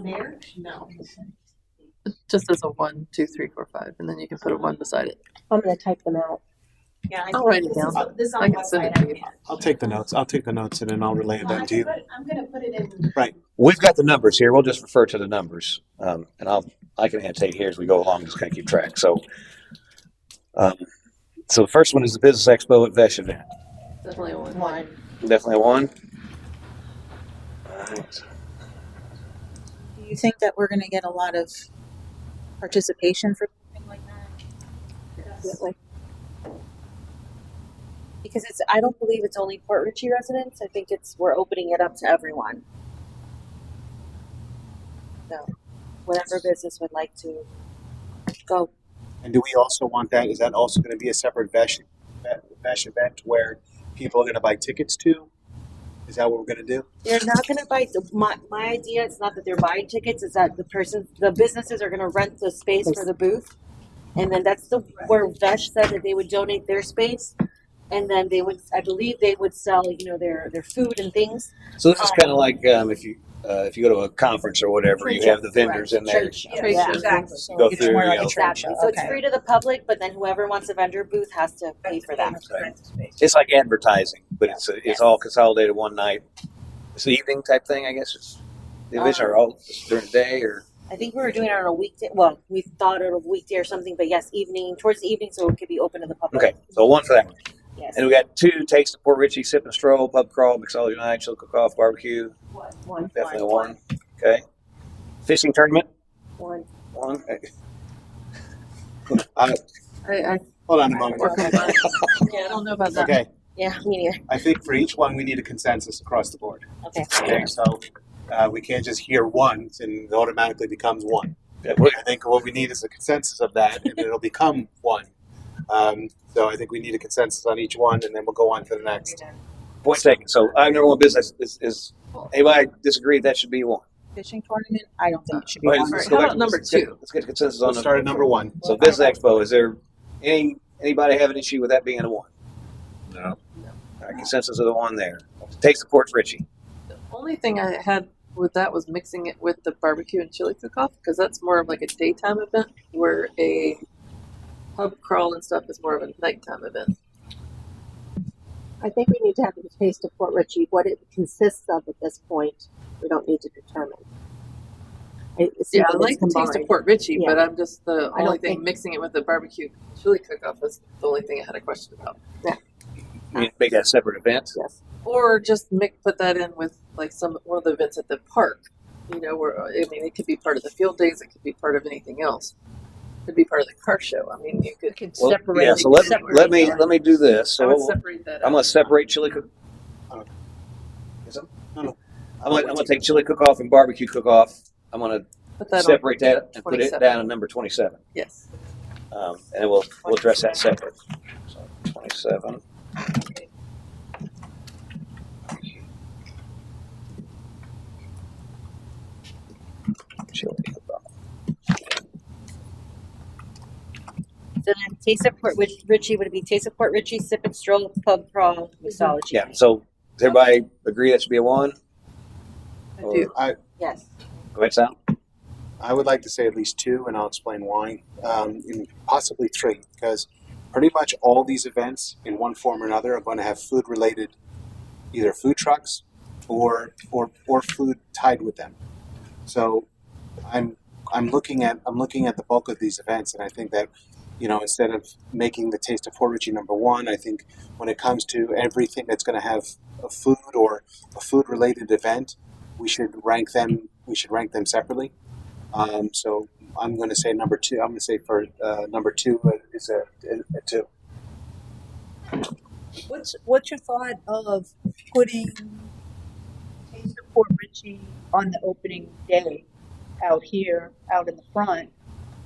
There? No. Just as a 1, 2, 3, 4, 5, and then you can put a 1 beside it. I'm going to type them out. Yeah, I I'll think write it this down. is- This is I on the can send it website, I to you. can't. I'll take the notes. I'll take the notes and then I'll relay them to you. I'm gonna put it in. We've got the numbers here. We'll just refer to the numbers, and I can annotate here as we go along, just kind of keep track. So, so the first one is the Business Expo at Vesh event. Definitely a 1. Definitely a 1. Do you think that we're going to get a lot of participation for something like that? Definitely. Because I don't believe it's only Port Richey residents. I think we're opening it up to everyone. So, whatever business would like to go. And do we also want that? Is that also going to be a separate Vesh event where people are going to buy tickets to? Is that what we're going to do? They're not going to buy. My idea is not that they're buying tickets. Is that the businesses are going to rent the space for the booth, and then that's where Vesh said that they would donate their space, and then I believe they would sell, their food and things. So this is kind of like if you if you go to a conference or whatever, you have the vendors in there. Trade show. Trade Yeah. show. Exactly. You go It's through, more you like know, a trade Exactly. show. So it's Okay. free to the public, but then whoever wants a vendor booth has to pay for that. it's like advertising, but it's all consolidated one night. It's the evening type thing, I guess. It's the events are all during the day, or I think we were doing it on a weekday. Well, we thought it was a weekday or something, but yes, evening, towards the evening, so it could be open to the public. okay. So one for that one. Yes. And we got 2 Taste of Port Richey, Sip and Stroll, Pub Crawl, Mixology Night, Chili Cook-Off, Barbecue. One. Definitely one. Okay. Fishing tournament. One. One. I Hold on a moment. work on that. Yeah, I don't know about that. Okay, Yeah, me neither. I think for each one we need a consensus across the board. Okay. Okay, so we can't just hear one and it automatically becomes one. Yeah, well, I think what we need is a consensus of that, and it'll become one. So I think we need a consensus on each one, and then we'll go on to the next. point taken. So I have number one business. Is anybody disagree that should be one? Fishing tournament, I don't think it should be All right, one. let's How go back about to- number let's get- 2? Let's get consensus on We'll start at number one. So Business Expo, is there anybody have an issue with that being a one? No. All right, consensus of the one there. Taste of Port Richey. The only thing I had with that was mixing it with the barbecue and chili cook-off, because that's more of like a daytime event, where a pub crawl and stuff is more of a nighttime event. I think we need to have a taste of Port Richey. What it consists of at this point, we don't need to determine. Yeah, I like the taste of Port Richey, but Yeah. I'm just the I only don't thing think- mixing it with the barbecue chili cook-off was the only thing I had a question about. You need to make that a separate event. Yes. Or just put that in with like one of the events at the park. You know, where I mean, it could be part of the field days. It could be part of anything else. It could be part of the car show. I mean, you could. Well, Separate. yeah. So let separate me that. let me do this. I So would separate that. I'm out. gonna separate chili cook. Okay. Is it? No. I'm gonna take chili cook off and barbecue cook off. I'm gonna Put that separate on that and put it 27. down at number 27. Yes. And then we'll address that separate. So 27. Chili cook-off. So then Taste of Port Richey would be Taste of Port Richey, Sip and Stroll, Pub Crawl, Mixology. Yeah. So does everybody agree that should be a one? I do. Yes. Go ahead, Sal. I would like to say at least two, and I'll explain why. And possibly three, because pretty much all these events, in one form or another, are going to have food-related, either food trucks or food tied with them. So, I'm looking at the bulk of these events, and I think that, you know, instead of making the Taste of Port Richey number one, I think when it comes to everything that's going to have a food or a food-related event, we should rank them. We should rank them separately. So I'm going to say number two. I'm going to say for number two is a two. What's your thought of putting Taste of Port Richey on the opening day out here, out in the front,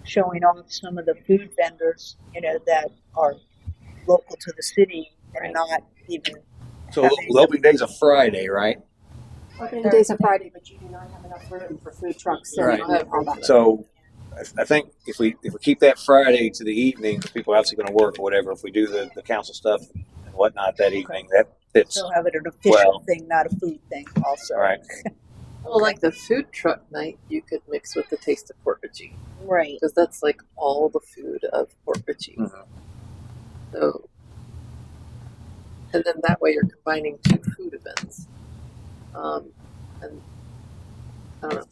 showing off some of the food vendors, you know, that are local to the city and not even. So the opening day's a Friday, right? Opening day's a Friday, but you do not have enough room for food trucks and Right. all that. So I think if we keep that Friday to the evening, 'cause people are obviously going to work or whatever. If we do the council stuff and whatnot that evening, that fits. Still have it an official Well. thing, not a food thing also. All right. Well, like the food truck night, you could mix with the Taste of Port Richey, Right. because that's like all the food of Port Richey. Mhm. So, and then that way you're combining 2 food events. And I don't know,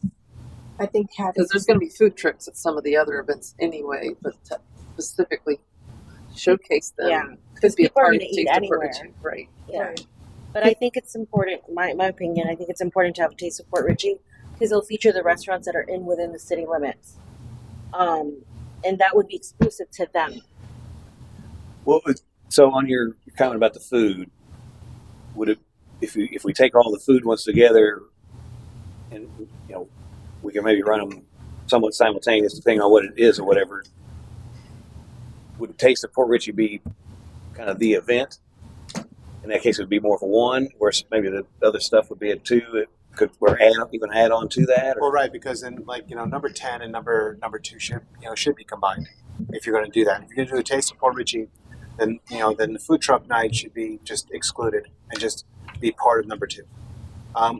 I think having because there's going to be food trucks at some of the other events anyway, but to specifically showcase them Yeah. could be a people are part of gonna the eat Taste of Port anywhere. Richey, right? Yeah. But I think it's important, my opinion, I think it's important to have a Taste of Port Richey because it'll feature the restaurants that are within the city limits. And that would be exclusive to them. Well, so on your comment about the food, would it if we take all the food ones together, and you know, we can maybe run them somewhat simultaneous depending on what it is or whatever. Would Taste of Port Richey be kind of the event? In that case, it would be more of a one, whereas maybe the other stuff would be a two. It could even add on to that. Well, Or, right, because then number 10 and number two should be combined if you're going to do that. If you're going to do a Taste of Port Richey, then then the food truck night should be just excluded and just be part of number 2.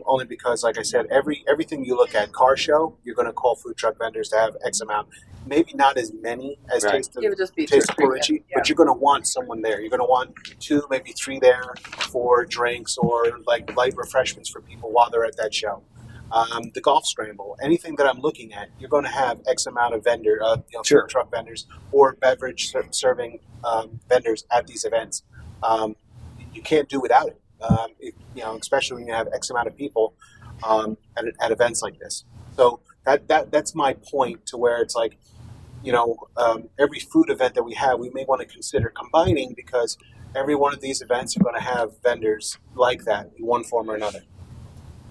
only because, like I said, everything you look at, car show, you're going to call food truck vendors to have X amount. Maybe not as many as Right. Taste of It would just be two or Taste of three, Porridge, but you're going to want someone there. You're going to want 2, maybe 3 there for drinks or like light refreshments for people while they're at that show. The golf scramble, anything that I'm looking at, you're going to have X amount of Sure. food truck vendors or beverage serving vendors at these events. You can't do without it. Especially when you have X amount of people at events like this. So that's my point to where it's like, every food event that we have, we may want to consider combining because every one of these events are going to have vendors like that in one form or another.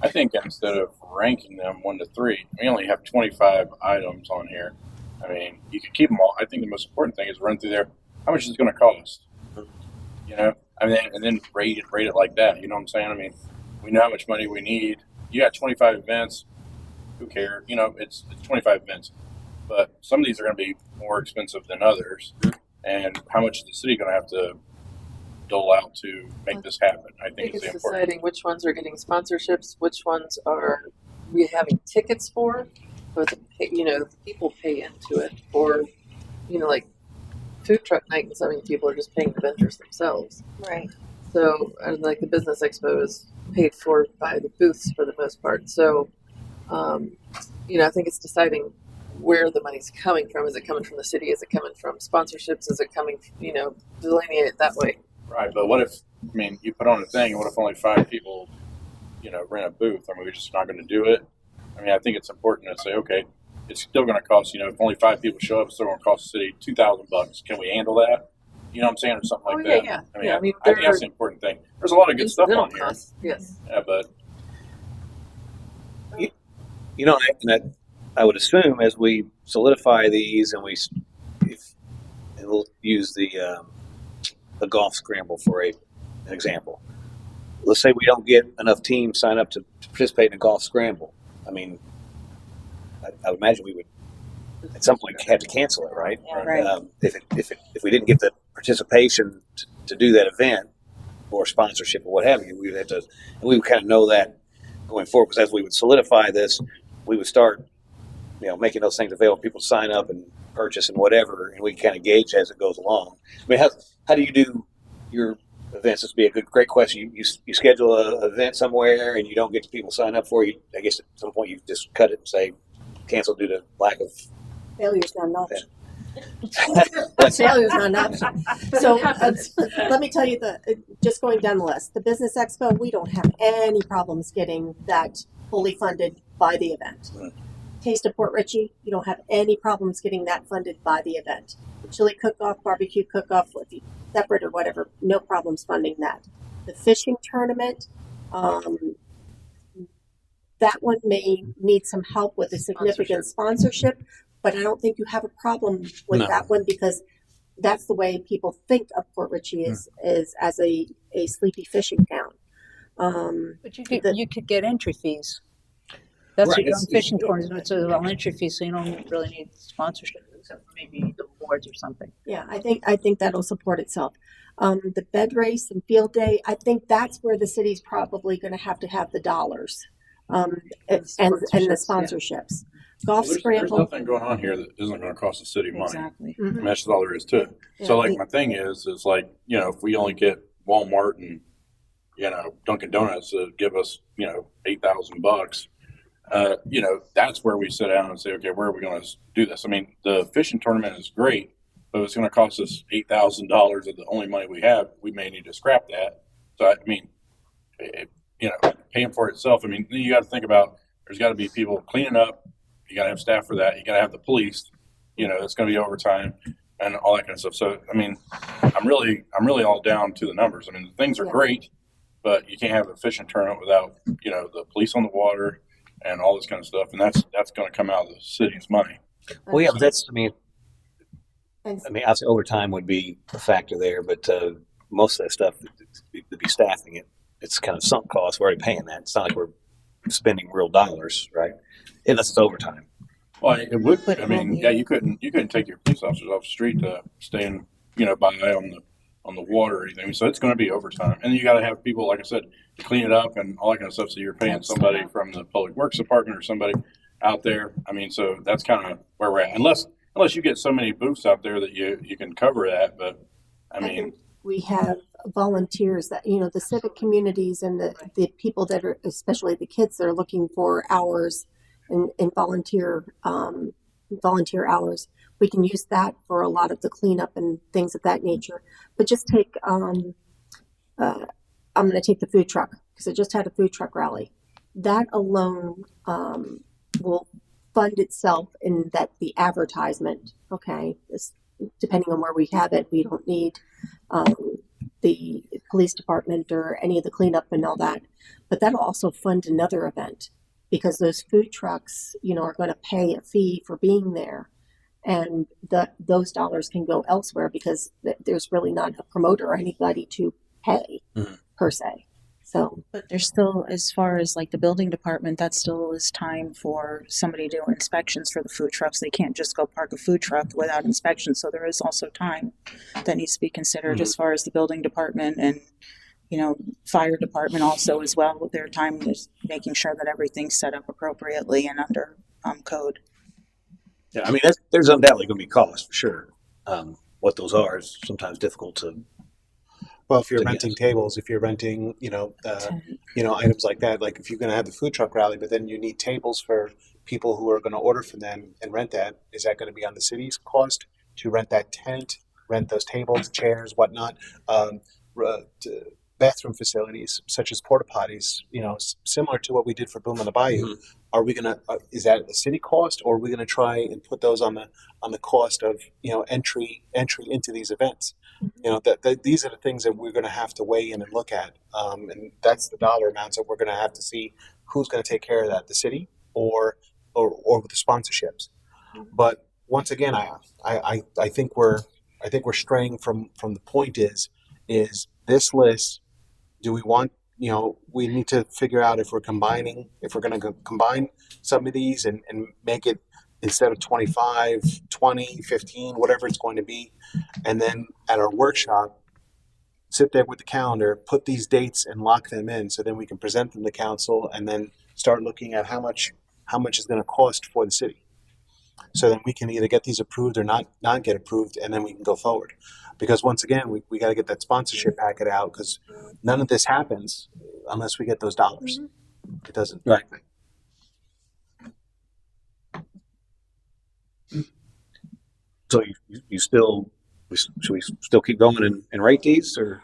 I think instead of ranking them 1 to 3, we only have 25 items on here. I mean, you could keep them all. I think the most important thing is run through there. How much is it going to cost? And then rate it like that. You know what I'm saying? I mean, we know how much money we need. You got 25 events. Who cares? It's 25 events, but some of these are going to be more expensive than others. And how much is the city going to have to dole out to make this happen? I I think think it's it's important. deciding which ones are getting sponsorships, which ones are we having tickets for, but the people pay into it, or like food truck night and so many people are just paying the vendors themselves. Right. So, and like the business expo is paid for by the booths for the most part. So, I think it's deciding where the money's coming from. Is it coming from the city? Is it coming from sponsorships? Is it coming, delineate it that way? Right, but what if, you put on a thing, and what if only 5 people, rent a booth? I mean, we're just not going to do it. I think it's important to say, okay, it's still going to cost, if only 5 people show up, it's still going to cost the city $2,000. Can we handle that? You know what I'm saying, or something like that. Yeah. I think that's the important thing. There's a lot of good stuff on here. Costs, yes. Yeah, but I would assume as we solidify these and we'll use the golf scramble for an example. Let's say we don't get enough teams sign up to participate in a golf scramble. I would imagine we would at some point have to cancel it, right? Yeah, right. If we didn't get the participation to do that event or sponsorship or what have you, we would kind of know that going forward, because as we would solidify this, we would start, making those things available. People sign up and purchase and whatever, and we kind of gauge as it goes along. How do you do your events? This would be a great question. You schedule an event somewhere and you don't get people sign up for you. I guess at some point you just cut it and say cancel due to lack of. Failure's not an option. Failure's not an option. So let me tell you just going down the list, the Business Expo, we don't have any problems getting that fully funded by the event. Taste of Port Richey, you don't have any problems getting that funded by the event. Chili cook-off, barbecue cook-off, separate or whatever, no problems funding that. The fishing tournament, that one may need some help with a significant sponsorship, but I don't think you have a problem with that one because that's the way people think of Port Richey is as a sleepy fishing town. But you could get entry fees. That's Right. your own fishing tournament. It's a entry fee, so you don't really need sponsorship except for maybe the awards or something. Yeah, I think that'll support itself. The bed race and field day, I think that's where the city's probably going to have the dollars and the sponsorships. Golf there's scramble. nothing going on here that isn't going to cost the city money. Exactly. Mhm. That's all there is to it. So, my thing is like, if we only get Walmart and, Dunkin' Donuts to give us, $8,000, that's where we sit down and say, okay, where are we going to do this? The fishing tournament is great, but it's going to cost us $8,000 of the only money we have. We may need to scrap that. So, paying for itself. Then you got to think about, there's got to be people cleaning up. You got to have staff for that. You got to have the police. It's going to be overtime and all that kind of stuff. So, I'm really all down to the numbers. The things are great, but you can't have a fishing tournament without, the police on the water and all this kind of stuff. And that's going to come out of the city's money. Well, yeah, but obviously overtime would be a factor there, but most of that stuff would be staffing it. It's kind of sunk cost. We're already paying that. It's not like we're spending real dollars, right? Unless it's overtime. Well, it would. You couldn't take your police officers off the street to stay in, by on on the water or anything. So it's going to be overtime, and you got to have people, like I said, to clean it up and all that kind of stuff. So you're paying somebody from the public works department or somebody out there. I mean, so that's kind of where we're at. Unless you get so many booths out there that you can cover that. But I mean, think we have volunteers that, you know, the civic communities and the people that are, especially the kids that are looking for hours and volunteer hours. We can use that for a lot of the cleanup and things of that nature. But just take, I'm going to take the food truck because I just had a food truck rally. That alone will fund itself in that the advertisement. Okay, depending on where we have it, we don't need the police department or any of the cleanup and all that. But that'll also fund another event because those food trucks, you know, are going to pay a fee for being there. And those dollars can go elsewhere because there's really not a promoter or anybody to pay per se. So, But there's still, as far as like the building department, that still is time for somebody to do inspections for the food trucks. They can't just go park a food truck without inspection. So there is also time that needs to be considered as far as the building department and, you know, fire department also as well. With their time is making sure that everything's set up appropriately and under code. Yeah, I mean, there's undoubtedly going to be costs for sure. What those are is sometimes difficult to. Well, if you're To renting guess. tables, if you're renting, items like that, like if you're going to have the food truck rally, but then you need tables for people who are going to order from them and rent that, is that going to be on the city's cost to rent that tent, rent those tables, chairs, whatnot? Bathroom facilities such as porta potties, similar to what we did for Boom on the Bayou. Are we gonna? Is that a city cost, or are we gonna try and put those on the cost of entry into these events? That these are the things that we're gonna have to weigh in and look at, and that's the dollar amounts that we're gonna have to see who's gonna take care of that, the city or with the sponsorships. But once again, I think we're straying from the point is this list. Do we want, we need to figure out if we're going to combine some of these and make it instead of 25, 20, 15, whatever it's going to be. And then at our workshop, sit there with the calendar, put these dates and lock them in so then we can present them to council and then start looking at how much is going to cost for the city. So then we can either get these approved or not get approved, and then we can go forward. Because once again, we got to get that sponsorship packet out because none of this happens unless we get those dollars. It doesn't. Right. So should we still keep going and rate these or?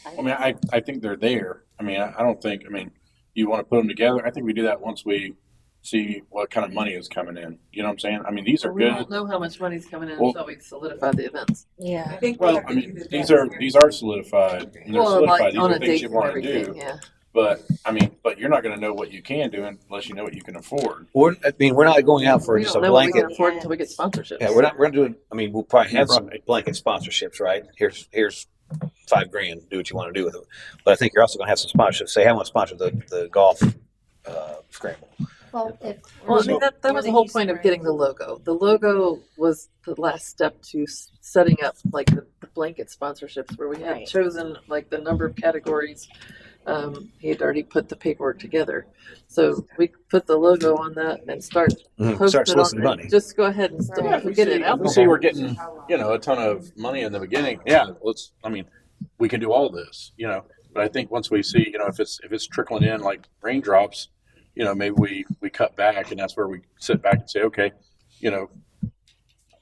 I mean, I think they're there. I mean, I don't think. I mean, you want to put them together. I think we do that once we see what kind of money is coming in. You know what I'm saying? I mean, these are We good. won't know how much money's coming in Well- until we solidify the events. Yeah. Well, I mean, these are solidified. And they're Well, solidified. like These on are a things date you and want to everything, do. yeah. But I mean, you're not going to know what you can do unless you know what you can afford. We're not going out for We just don't a know what we can blanket. afford until we get sponsorships. Yeah, we're not doing. I mean, we'll probably have some Right. blanket sponsorships, right? Here's $5,000. Do what you want to do with it. But I think you're also going to have some sponsorships. Say, I want to sponsor the golf scramble. well, Well, I mean, that was the whole point of getting the logo. The logo was the last step to setting up like the blanket sponsorships where we had Right. chosen like the number of categories. He had already put the paperwork together. So we put the logo on that and start posting Start it soliciting on. money. Just go ahead and get it out If we there. see we're getting, a ton of money in the beginning, we can do all this, But I think once we see, if it's trickling in like raindrops, maybe we cut back, and that's where we sit back and say, okay,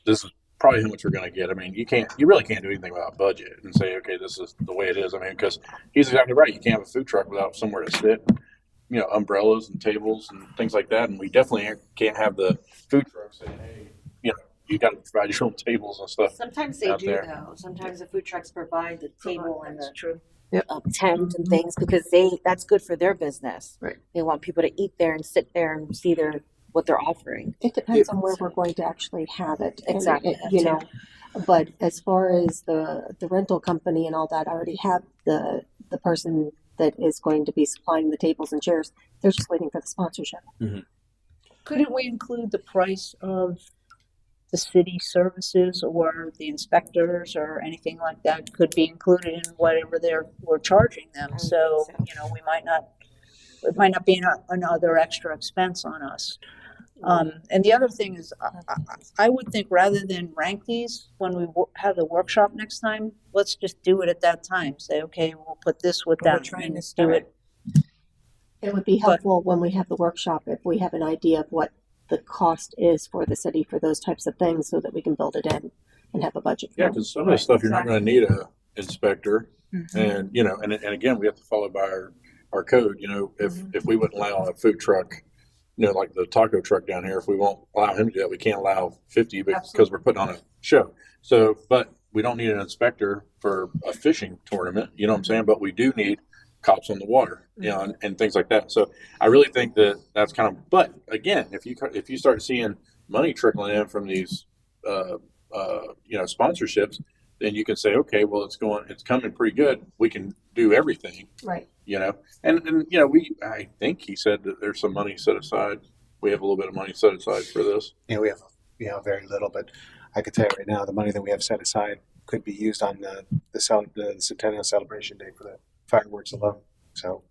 this is probably how much we're going to get. I mean, you really can't do anything without budget and say, okay, this is the way it is. I mean, because he's exactly right. You can't have a food truck without somewhere to sit, umbrellas and tables and things like that. And we definitely can't have the food truck saying, hey, you got to provide your own tables and stuff. Sometimes they out do there. though. Sometimes the food trucks provide the table and That's the true. tent and things because that's good for their business. Right. They want people to eat there and sit there and see what they're offering. it depends on where we're going to actually have it. And Exactly. But as far as the rental company and all that, I already have the person that is going to be supplying the tables and chairs. They're just waiting for the sponsorship. Couldn't we include the price of the city services or the inspectors or anything like that could be included in whatever we're charging them. I would So, think so. it might not be another extra expense on us. And the other thing is, I would think rather than rank these when we have the workshop next time, let's just do it at that time. Say, okay, we'll put this with We're that trying and to do start. it. It would be helpful when we have the workshop if we have an idea of what the cost is for the city for those types of things so that we can build it in and have a budget for Yeah, it. because some of the stuff you're not going to need a inspector, Mhm. and and again, we have to follow by our code. If we wouldn't allow a food truck, like the taco truck down here, if we won't allow him to do that, we can't allow 50 because we're putting on a show. So, but we don't need an inspector for a fishing tournament. You know what I'm saying? But we do need cops on the water, and things like that. So I really think that that's kind of. But again, if you start seeing money trickling in from these, sponsorships, then you can say, okay, well, it's coming pretty good. We can do everything, Right. and I think he said that there's some money set aside. We have a little bit of money set aside for this. Yeah, we have very little, but I could tell you right now, the money that we have set aside could be used on the Centennial celebration day for the fireworks alone. So,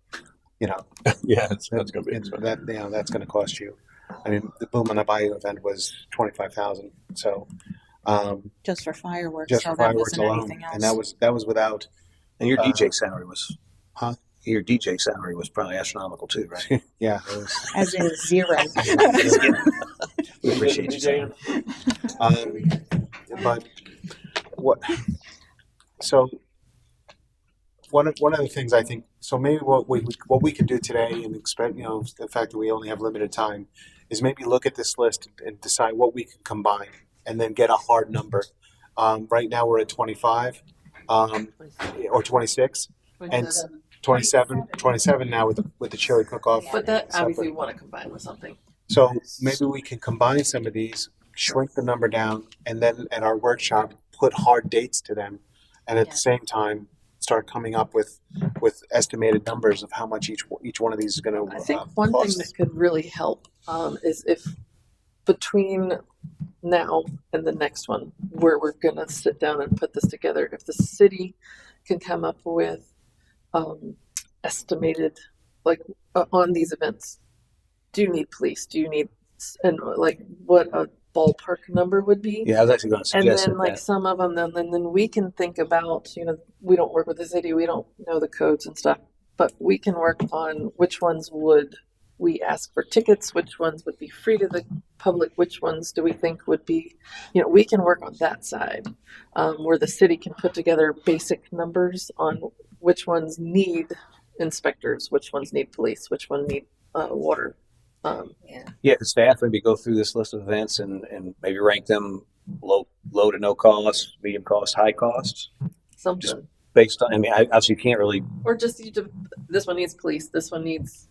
Yeah, that's going to be expensive. that's going to cost you. I mean, the Boom on the Bayou event was 25,000. So, Just for fireworks. just so for that fireworks wasn't alone, anything else. and that was without. And your Uh, DJ salary was, huh? Your DJ salary was probably astronomical too, right? Yeah, it was. As in zero. We appreciate you, Sam. But what? So one of the things I think. So maybe what we can do today, and expect the fact that we only have limited time, is maybe look at this list and decide what we can combine, and then get a hard number. Right now we're at 25, or 26, and 27 now with the chili cook-off. But that obviously separate. you want to combine with something. So maybe we can combine some of these, shrink the number down, and then at our workshop put hard dates to them, and at the same time start coming up with estimated numbers of how much each one of these is going to I think one thing that could really help is if between now and the next one, where we're going to sit down and put this together, if the city can come up with estimated, like on these events, do you need police? Do you need, and like what a ballpark number would be? Yeah, I was actually going to And suggest then like some of them, then we can think about, we don't work with the city, we don't know the codes and stuff, but we can work on which ones would we ask for tickets, which ones would be free to the public, which ones do we think would be, we can work on that side, where the city can put together basic numbers on which ones need inspectors, which ones need police, which one need water. Yeah, could staff maybe go through this list of events and maybe rank them low to no cost, medium cost, high cost, Something. based on. I mean, obviously you can't really. Or just this one needs police, this one needs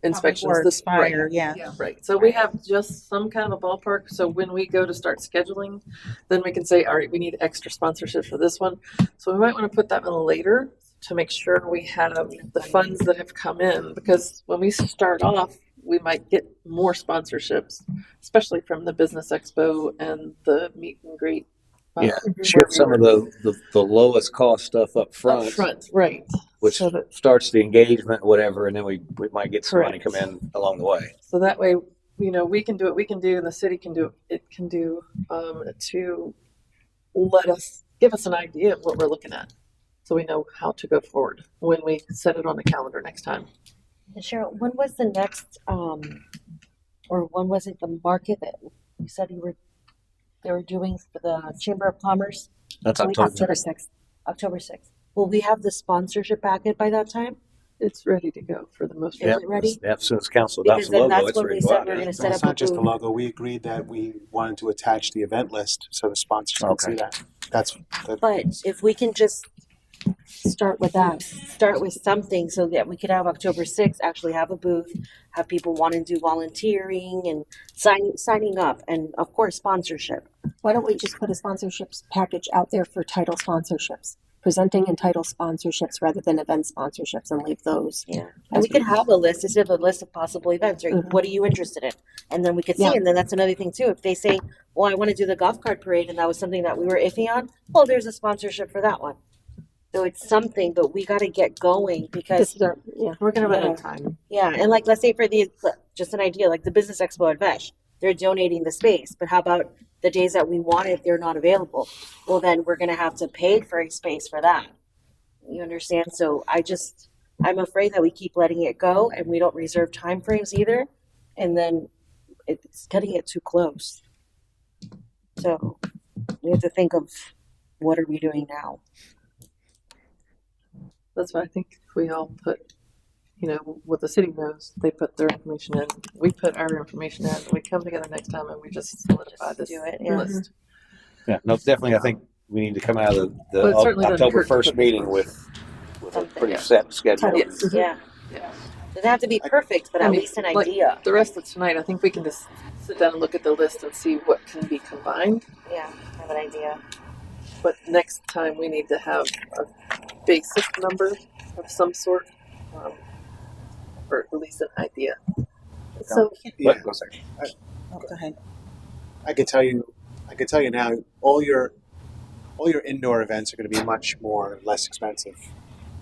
inspections, Works, this fire, right. yeah. Right. So we have just some kind of a ballpark. So when we go to start scheduling, then we can say, all right, we need extra sponsorship for this one. So we might want to put that in later to make sure we have the funds that have come in, because when we start off, we might get more sponsorships, especially from the Business Expo and the meet and greet. Yeah, where shift we some were of the lowest cost stuff up front, up front, right? which So that- starts the engagement, whatever, and then we might get some money Correct. come in along the way. So that way, we can do what we can do, and the city can do it can do to give us an idea of what we're looking at, so we know how to go forward when we set it on the calendar next time. And Cheryl, when was the next, or when was it the market that you said they were doing for the Chamber of Commerce? That's October 6th. October 6th. Will we have the sponsorship packet by that time? It's ready to go for the most Is part. it ready? Yeah, as soon as council Because adopts the then logo, that's it's when ready we to go said out. we're going to No, set it's up not a just the booth. logo. We agreed that we wanted to attach the event list so the sponsors can Okay. see that. That's But if we can just start with that, start with something so that we could have October 6th, actually have a booth, have people want to do volunteering and signing up, and of course, sponsorship. Why don't we just put a sponsorships package out there for title sponsorships? presenting and title sponsorships rather than event sponsorships and leave those. Yeah, and we could have a list instead of a list of possible events. Or Mhm. what are you interested in? And then we could see. Yeah. And then that's another thing too. If they say, "Well, I want to do the golf cart parade," and that was something that we were iffy on, well, there's a sponsorship for that one. So it's something, but we got to get going because This is our, yeah. We're gonna run out Yeah. of time. yeah, and like let's say for the just an idea, like the Business Expo at Vesh, they're donating the space, but how about the days that we want it, they're not available? Well, then we're gonna have to pay for a space for that. You understand? So I'm afraid that we keep letting it go and we don't reserve time frames either, and then it's cutting it too close. So we have to think of what are we doing now? That's why I think if we all put, what the city knows, they put their information in, we put our information in, we come together next time and we just solidify Just this do it, yeah. list. Yeah, no, definitely. I think we need to come out of Well, it the certainly doesn't October hurt to 1st put meeting this with a Something, pretty yeah. set schedule. Yes. Yeah, Yeah. doesn't have to be perfect, but I at mean, least an like, idea. The rest of tonight, I think we can just sit down and look at the list and see what can be combined. Yeah, have an idea. But next time we need to have a basic number of some sort, or at least an idea. So Yeah, Go second. Oh, go ahead. I could tell you now, all your indoor events are going to be much less expensive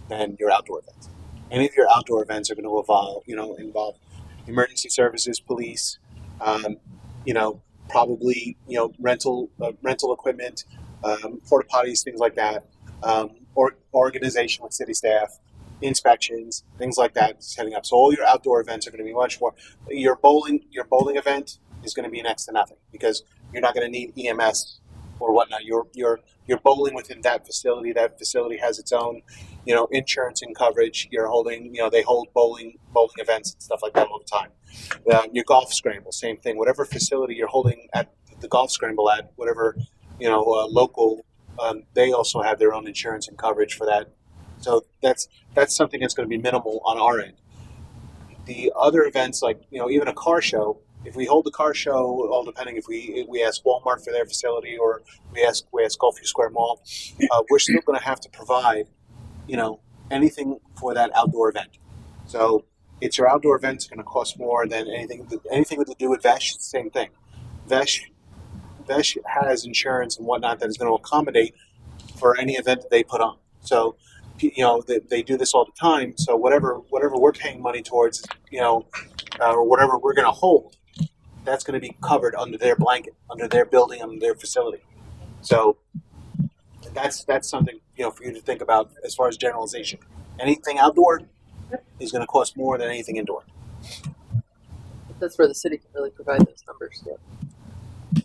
than your outdoor events. Any of your outdoor events are going to involve emergency services, police, probably rental equipment, porta potties, things like that, or organization with city staff, inspections, things like that, setting up. So all your outdoor events are going to be much more. Your bowling event is going to be next to nothing because you're not going to need EMS or whatnot. You're bowling within that facility. That facility has its own, insurance and coverage. You're holding, they hold bowling events and stuff like that all the time. Your golf scramble, same thing. Whatever facility you're holding at the golf scramble at, whatever, local, they also have their own insurance and coverage for that. So that's something that's going to be minimal on our end. The other events, like even a car show, if we hold the car show, all depending if we ask Walmart for their facility or we ask Gulfview Square Mall, we're still going to have to provide anything for that outdoor event. So it's your outdoor event's going to cost more than anything to do with Vesh. Same thing. Vesh has insurance and whatnot that is going to accommodate for any event that they put on. So they do this all the time. So whatever we're paying money towards, or whatever we're going to hold, that's going to be covered under their blanket, under their building, under their facility. So that's something for you to think about as far as generalization. Anything outdoor is going to cost more than anything indoor. That's where the city can really provide those numbers. Yeah.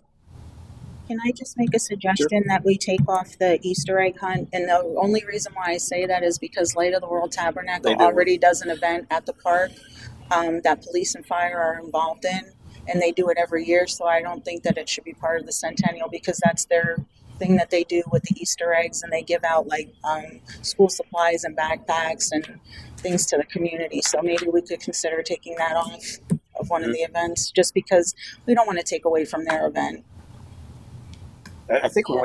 Can I just make a suggestion that we take off the Easter egg hunt? And the only reason why I say that is because Light of the World Tabernacle They do. already does an event at the park that police and fire are involved in, and they do it every year. So I don't think that it should be part of the Centennial because that's their thing that they do with the Easter eggs, and they give out like school supplies and backpacks and things to the community. So maybe we could consider taking that off of one of the events, just because we don't want to take away from their event. I think when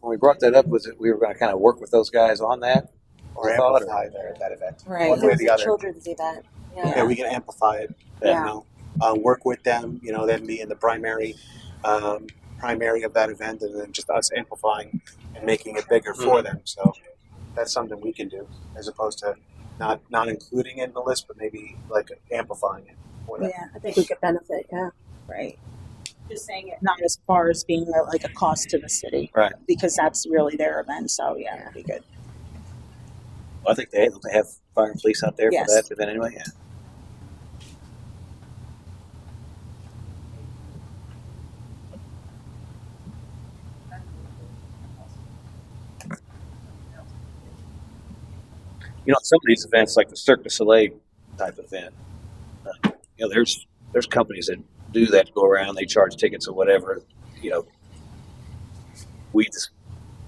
we brought that up, was that we were going to kind of work with those guys on that, Or I thought, amplify that event. Right. One way or It's the a other. children's event. Yeah. Yeah, we can amplify it. Yeah. Work with them. Them being the primary of that event, and then just us amplifying and making it bigger for them. So that's something we can do, as opposed to not including it in the list, but maybe like amplifying it for them. Yeah, I think we could benefit. Yeah. right. Just saying it not as far as being like a cost to the city. Right. Because that's really their event. So yeah, that'd be good. I think they have fire and police out there Yes. for that event anyway. Yeah. Some of these events, like the Cirque du Soleil type event, there's companies that do that to go around. They charge tickets or whatever. We just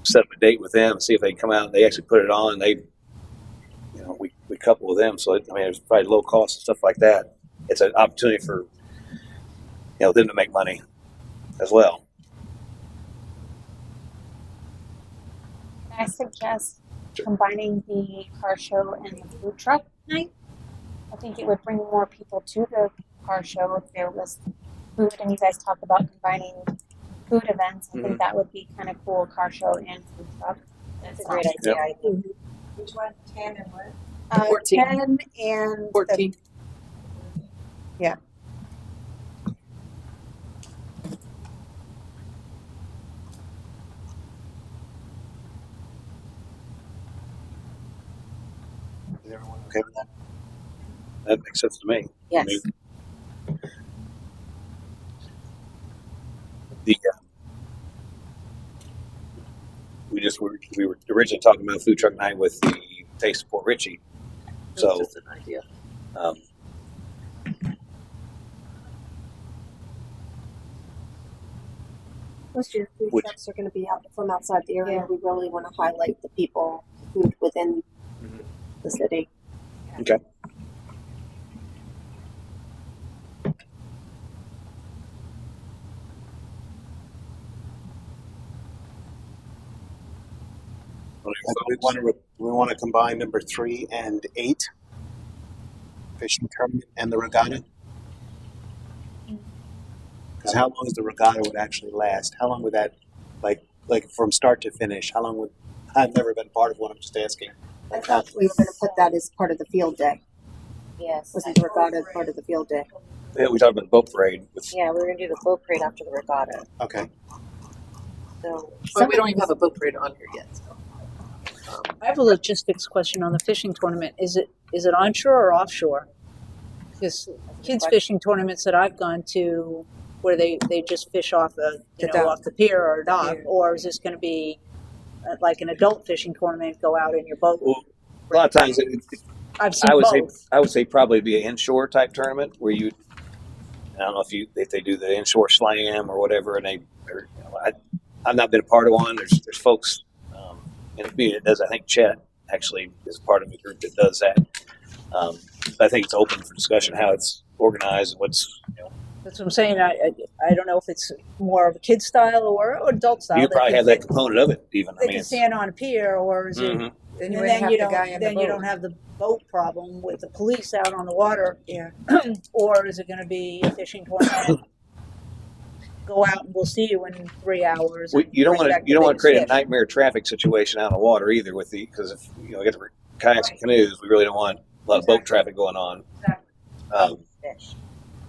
set up a date with them and see if they can come out and they actually put it on. They, we couple with them. So there's probably low cost and stuff like that. It's an opportunity for them to make money as well. I suggest combining the car show and the food truck night. I think it would bring more people to the car show if there was food, and you guys talked about combining food events. I think that would be kind of cool, car show and food truck. That's a great idea. Yep. I think. Which one? 10 and what? 14. 10 and 14. Yeah. Is everyone okay with that? That makes sense to me. Yes. I mean, the we were originally talking about food truck night with the Taste of Port Richey. So That's just an idea. um, Most of your food Which- trucks are going to be out from outside the area. Yeah. We really want to highlight the people, food within the city. okay. We want to combine number 3 and 8, fishing tournament and the regatta. Because how long is the regatta would actually last? How long would that, like from start to finish? How long would? I've never been part of one. I'm just asking. I thought we were going to put that as part of the field day. Yes. Was the regatta part of the field day? Yeah, we talked about the boat parade. With, Yeah, we're gonna do the boat parade after the regatta. Okay. So Well, we don't even have a boat parade on here yet. So. I have a logistics question on the fishing tournament. Is it onshore or offshore? Because kids fishing tournaments that I've gone to, where they just fish off The dock. off the pier or a dock, Pier. or is this going to be like an adult fishing tournament? Go out in your boat. well, a lot of times I've seen I would both. say probably be an inshore type tournament where you. I don't know if they do the inshore slam or whatever, and I've not been a part of one. There's folks in the community that does. I think Chet actually is part of a group that does that. I think it's open for discussion how it's organized and what's. That's what I'm saying. I don't know if it's more of a kid style or adult style. You probably have that component of it even. They can stand on a pier, or is it? Mhm. Then And you then wouldn't have you the don't. guy in the Then you boat. don't have the boat problem with the police out on the water. Yeah. Or is it going to be a fishing tournament? Go out and we'll see you in 3 hours. Well, you don't bring want to back the you don't want to biggest create a fish. nightmare traffic situation out on the water either because if we get the kayaks and canoes, we really don't want a lot of boat traffic going on. Exactly. fish.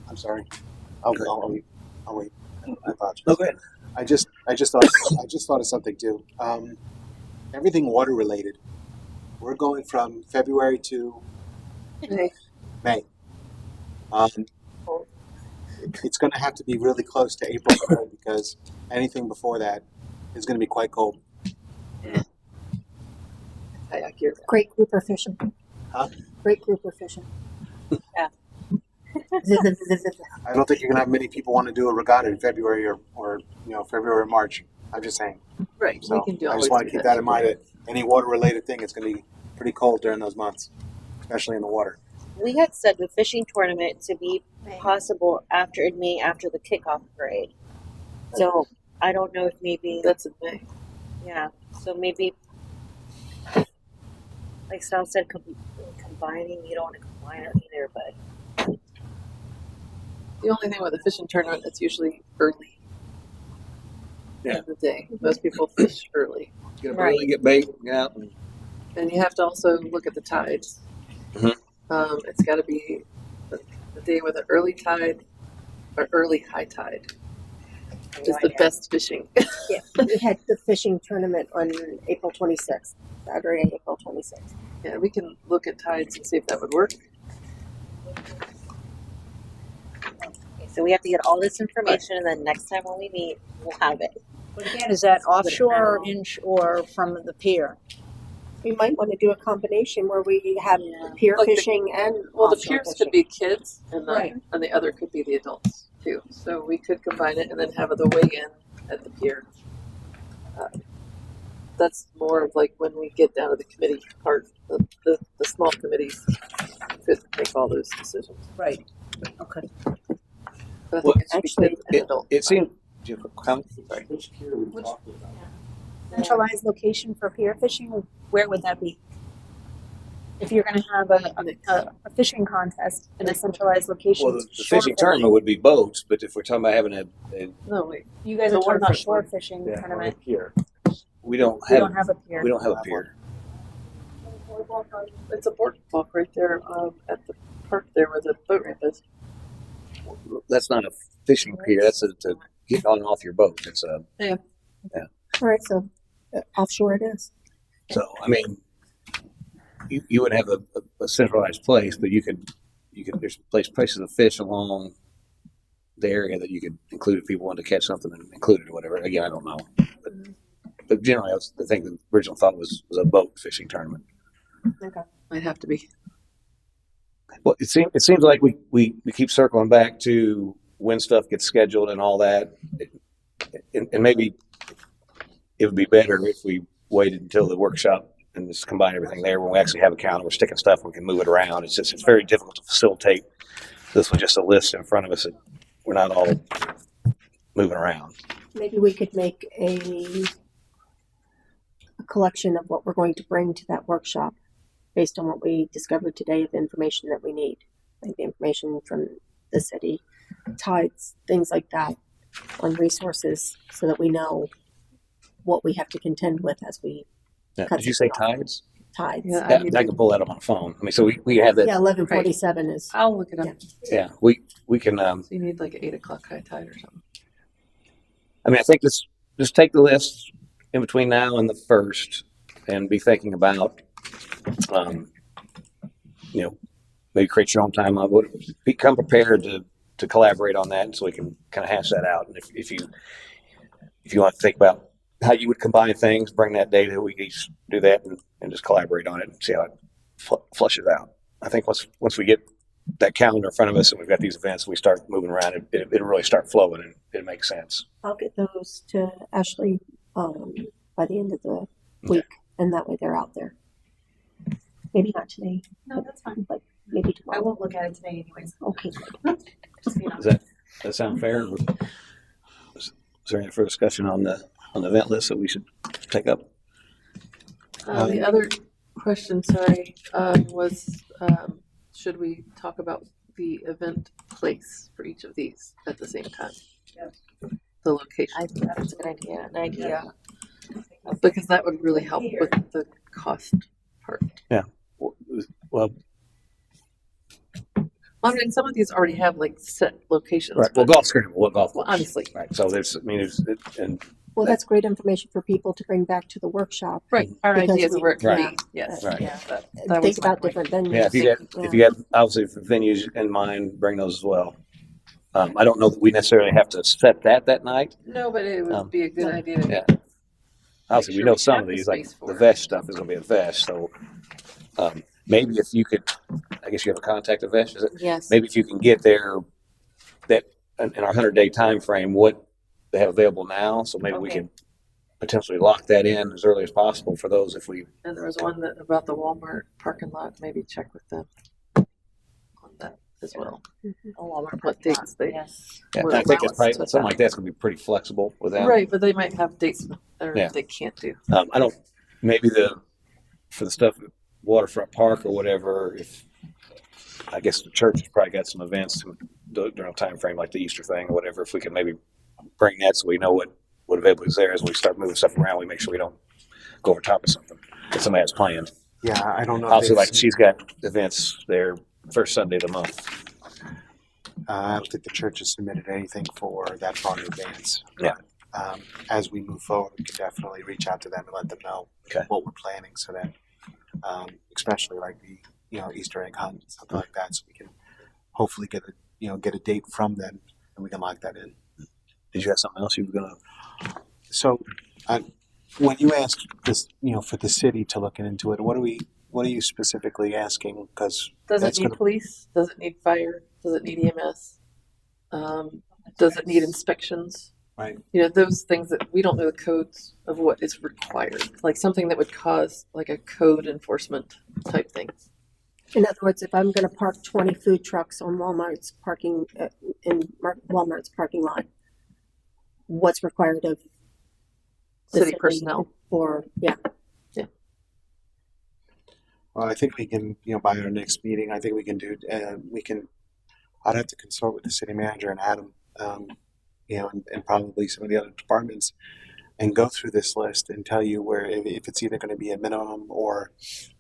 I'm sorry. I'll wait. I apologize. Oh, go ahead. I just thought of something too. Everything water related. We're going from February to May. It's going to have to be really close to April 3rd because anything before that is going to be quite cold. Kayak gear. Great grouper fishing. Huh? Great grouper fishing. Yeah. I don't think you're going to have many people want to do a regatta in February or February or March. I'm just saying. Right. So we can do I always just want to do keep that in mind that any water related thing, it's going to be pretty cold during those months, especially in the water. We had said the fishing tournament to be possible after the kickoff parade. So I don't know if maybe That's in May. yeah. So maybe like Sal said, combining. You don't want to combine it either, but The only thing with a fishing tournament, it's usually early Yeah. in the day. Most people fish early. Get up Right. early, get bait, yeah. And you have to also look at the tides. Mhm. It's got to be the day with an early tide or early high tide is the best fishing. Yeah, we had the fishing tournament on April 26th, Saturday, April 26th. Yeah, we can look at tides and see if that would work. okay, so we have to get all this information, and then next time when we meet, we'll have it. But again, is that offshore or or from the pier? We might want to do a combination where we have Yeah. pier Like the- fishing and Well, the offshore piers fishing. could be kids, and Right. the other could be the adults too. So we could combine it and then have the weigh-in at the pier. That's more of like when we get down to the committee part. The small committees could make all those decisions. Right. Okay. But I Well, think it should be kids and adults. It seemed. Do you have a comment? Sorry. Which pier we talking about? centralized location for pier fishing, where would that be? If you're going to have a fishing contest in a centralized location, Well, the shore fishing tournament would be boats, but if we're talking about having a No, wait. You guys The are talking one about for- shore fishing Yeah, tournament. here. we don't We have don't have a pier. we don't have a pier. It's a boardwalk right there at the park there where the boat ramp is. That's not a fishing pier. That's to get on and off your boat. It's a All right, so offshore it is. so I mean, you would have a centralized place, but you could there's places to fish along the area that you could include if people wanted to catch something and include it or whatever. Again, I don't know, but generally, I think the original thought was a boat fishing tournament. Might have to be. Well, it seems like we keep circling back to when stuff gets scheduled and all that, and maybe it would be better if we waited until the workshop and just combine everything there when we actually have a calendar. We're sticking stuff, we can move it around. It's very difficult to facilitate this with just a list in front of us that we're not all moving around. Maybe we could make a collection of what we're going to bring to that workshop based on what we discovered today of information that we need, like the information from the city, tides, things like that, on resources, so that we know what we have to contend with as we Now, cut did you say something off. tides? Tides. Yeah, Yeah, I can pull that up on the phone. I mean, so we have that. Yeah, 1147 is. I'll look it up. Yeah, we can. So you need like an 8 o'clock high tide or something. I mean, I think let's just take the list in between now and the first, and be thinking about, maybe create your own time. Become prepared to collaborate on that, and so we can kind of hash that out. And if you want to think about how you would combine things, bring that data, we can each do that and just collaborate on it and see how it flushes out. I think once we get that calendar in front of us and we've got these events, we start moving around, it'll really start flowing and it makes sense. I'll get those to Ashley by the end of the week, and that way they're out there. Maybe not today. No, that's fine. But maybe I tomorrow. won't look at it today anyways. Okay. Just, you know. Does that sound fair? Is there any further discussion on the event list that we should take up? The other question, sorry, was should we talk about the event place for each of these at the same time? The location. I think that's a good idea. Because that would really help with the cost part. Well, I mean, some of these already have like set locations. right. Well, but- golf scramble. What golf? Well, course? obviously. Right. So and Well, that's great information for people to bring back to the workshop. Right. Our Because ideas we- of where it can Right. be. Yes. Right. Yeah. That Think was my about point. different venues. yeah, if you have obviously venues in mind, bring those as well. I don't know that we necessarily have to set that night. No, but it would Um, be a good idea to yeah. make Obviously, sure we know we some have of the these, like space the for it. Vesh stuff is going to be a Vesh. So maybe if you could, I guess you have a contact of Vesh, is it? Yes. Maybe if you can get there that in our 100-day time frame, what they have available now. So maybe we Okay. can potentially lock that in as early as possible for those if we. And there was one that about the Walmart parking lot. Maybe check with them on that as well. What dates they? Yes. Yeah, would I think allow it's probably us to something like have. that's going to be pretty flexible with them. Right, but they might have dates or Yeah. they can't do. I don't. Maybe for the stuff at Waterfront Park or whatever. If I guess the church has probably got some events during a time frame like the Easter thing or whatever. If we can maybe bring that so we know what availability is there as we start moving stuff around, we make sure we don't go over top of something that somebody has planned. Yeah, I don't know. if Also, they've- like she's got events there first Sunday of the month. I don't think the church has submitted anything for that far in advance. Yeah. As we move forward, we can definitely reach out to them and let them know Okay. what we're planning, so that, especially like the Easter egg hunt, something like that, so we can hopefully get a date from them and we can lock that in. Did you have something else you were gonna? So, when you asked this, for the city to look into it, what are you specifically asking? Because Does that's it need gonna- police? Does it need fire? Does it need EMS? Does it need inspections? Right. Those things that we don't know the codes of what is required, like something that would cause like a code enforcement type thing. In other words, if I'm going to park 20 food trucks on Walmart's parking Walmart's parking lot, what's required of the City personnel. or, yeah. Well, I think we can, by our next meeting, I think we can do, I'd have to consult with the city manager and Adam, and probably some of the other departments and go through this list and tell you where, if it's either going to be a minimum or,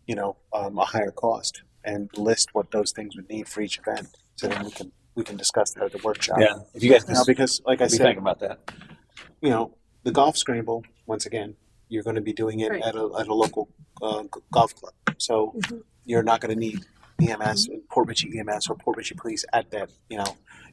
a higher cost, and list what those things would need for each event. So then we can discuss that at the workshop. Yeah, if you guys can Because like I be said, thinking about that. the golf scramble, once again, you're going to be doing it Right. at a local golf club. So you're not going to need EMS, Port Richey EMS or Port Richey Police at that,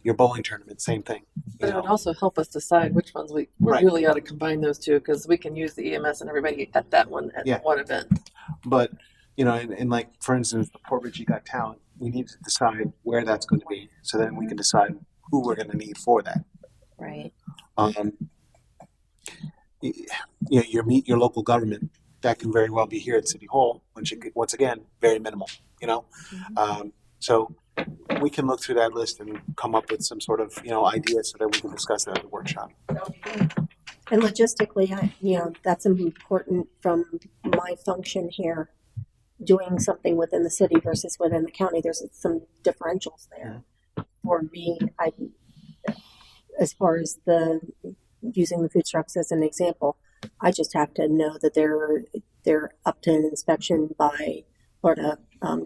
your bowling tournament, same thing. But it would also help us decide which ones we Right. really ought to combine those two, because we can use the EMS and everybody at that one at Yeah. one event. But, and like, for instance, the Port Richey Got Talent, we need to decide where that's going to be. So then we can decide who we're going to need for that. Right. Your local government, that can very well be here at City Hall, which once again, very minimal, so we can look through that list and come up with some sort of, idea so that we can discuss that at the workshop. And logistically, that's important from my function here. Doing something within the city versus within the county, there's some differentials there. For me, as far as using the food trucks as an example, I just have to know that they're up to an inspection by Florida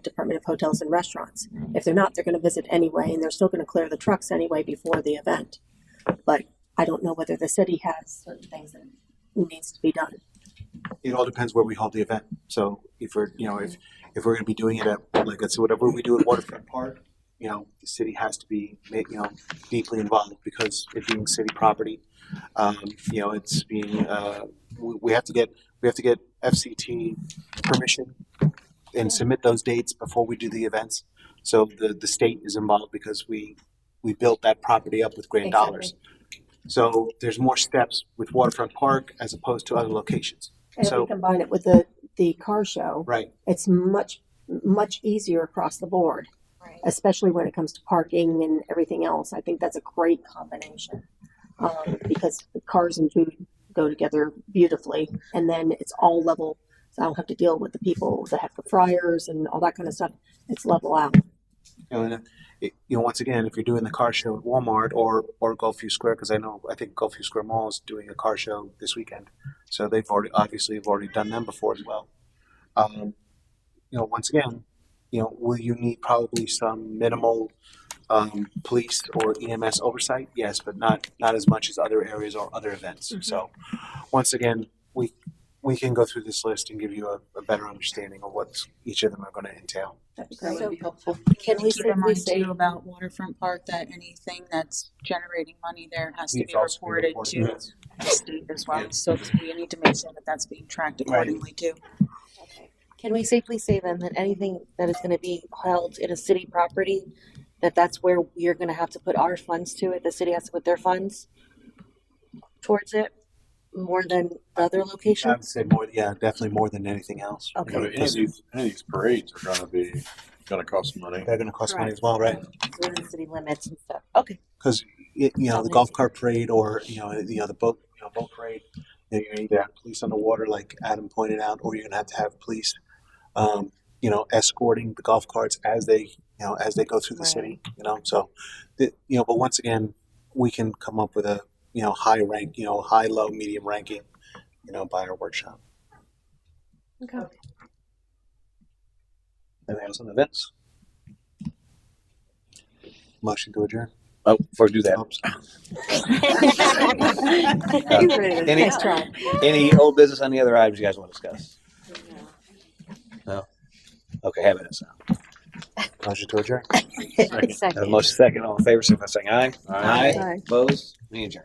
Department of Hotels and Restaurants. If they're not, they're going to visit anyway, and they're still going to clear the trucks anyway before the event. But I don't know whether the city has certain things that needs to be done. It all depends where we hold the event. So if we're, if we're going to be doing it at, like I said, whatever we do at Waterfront Park, the city has to be, deeply involved because it being city property. It's being, we have to get FCT permission and submit those dates before we do the events. So the state is involved because we built that property up with grant dollars. So there's more steps with Waterfront Park as opposed to other locations. And if So we combine it with the car show, right, it's much easier across the board, Right. especially when it comes to parking and everything else. I think that's a great combination because cars and food go together beautifully, and then it's all level. So I don't have to deal with the people that have the fryers and all that kind of stuff. It's level out. Once again, if you're doing the car show at Walmart or Gulfview Square, because I think Gulfview Square Mall is doing a car show this weekend, so they've already done them before as well. Once again, will you need probably some minimal police or EMS oversight? Yes, but not as much as other areas or other events. So once again, we can go through this list and give you a better understanding of what each of them are going to entail. That'd be That great. would be helpful. Can we Keep in safely mind say too about Waterfront Park that anything that's generating money there has to Needs be also to be reported reported. to the state as well. So we need to make sure that that's being tracked accordingly too. Can we safely say then that anything that is going to be held in a city property, that's where we're going to have to put our funds to it? The city has to put their funds towards it more than the other I would locations? say more, yeah, definitely more than anything else. Okay. But any of these parades are going to cost money. They're going to cost money as well, right? Within city limits and stuff. Okay. Because the golf cart parade or the boat parade, you're gonna either have police on the water, like Adam pointed out, or you're gonna have to police, escorting the golf carts as they go through the city. So, but once again, we can come up with a high rank, high, low, medium ranking, by our workshop. Okay. Anything else on events? Motion to adjourn. Oh, before we do that, any Nice try. any old business on the other items you guys want to discuss? No. Okay, have it now. Motion to adjourn. Have a motion second. All in favor, signify by saying aye. Aye. Opposed? We adjourn.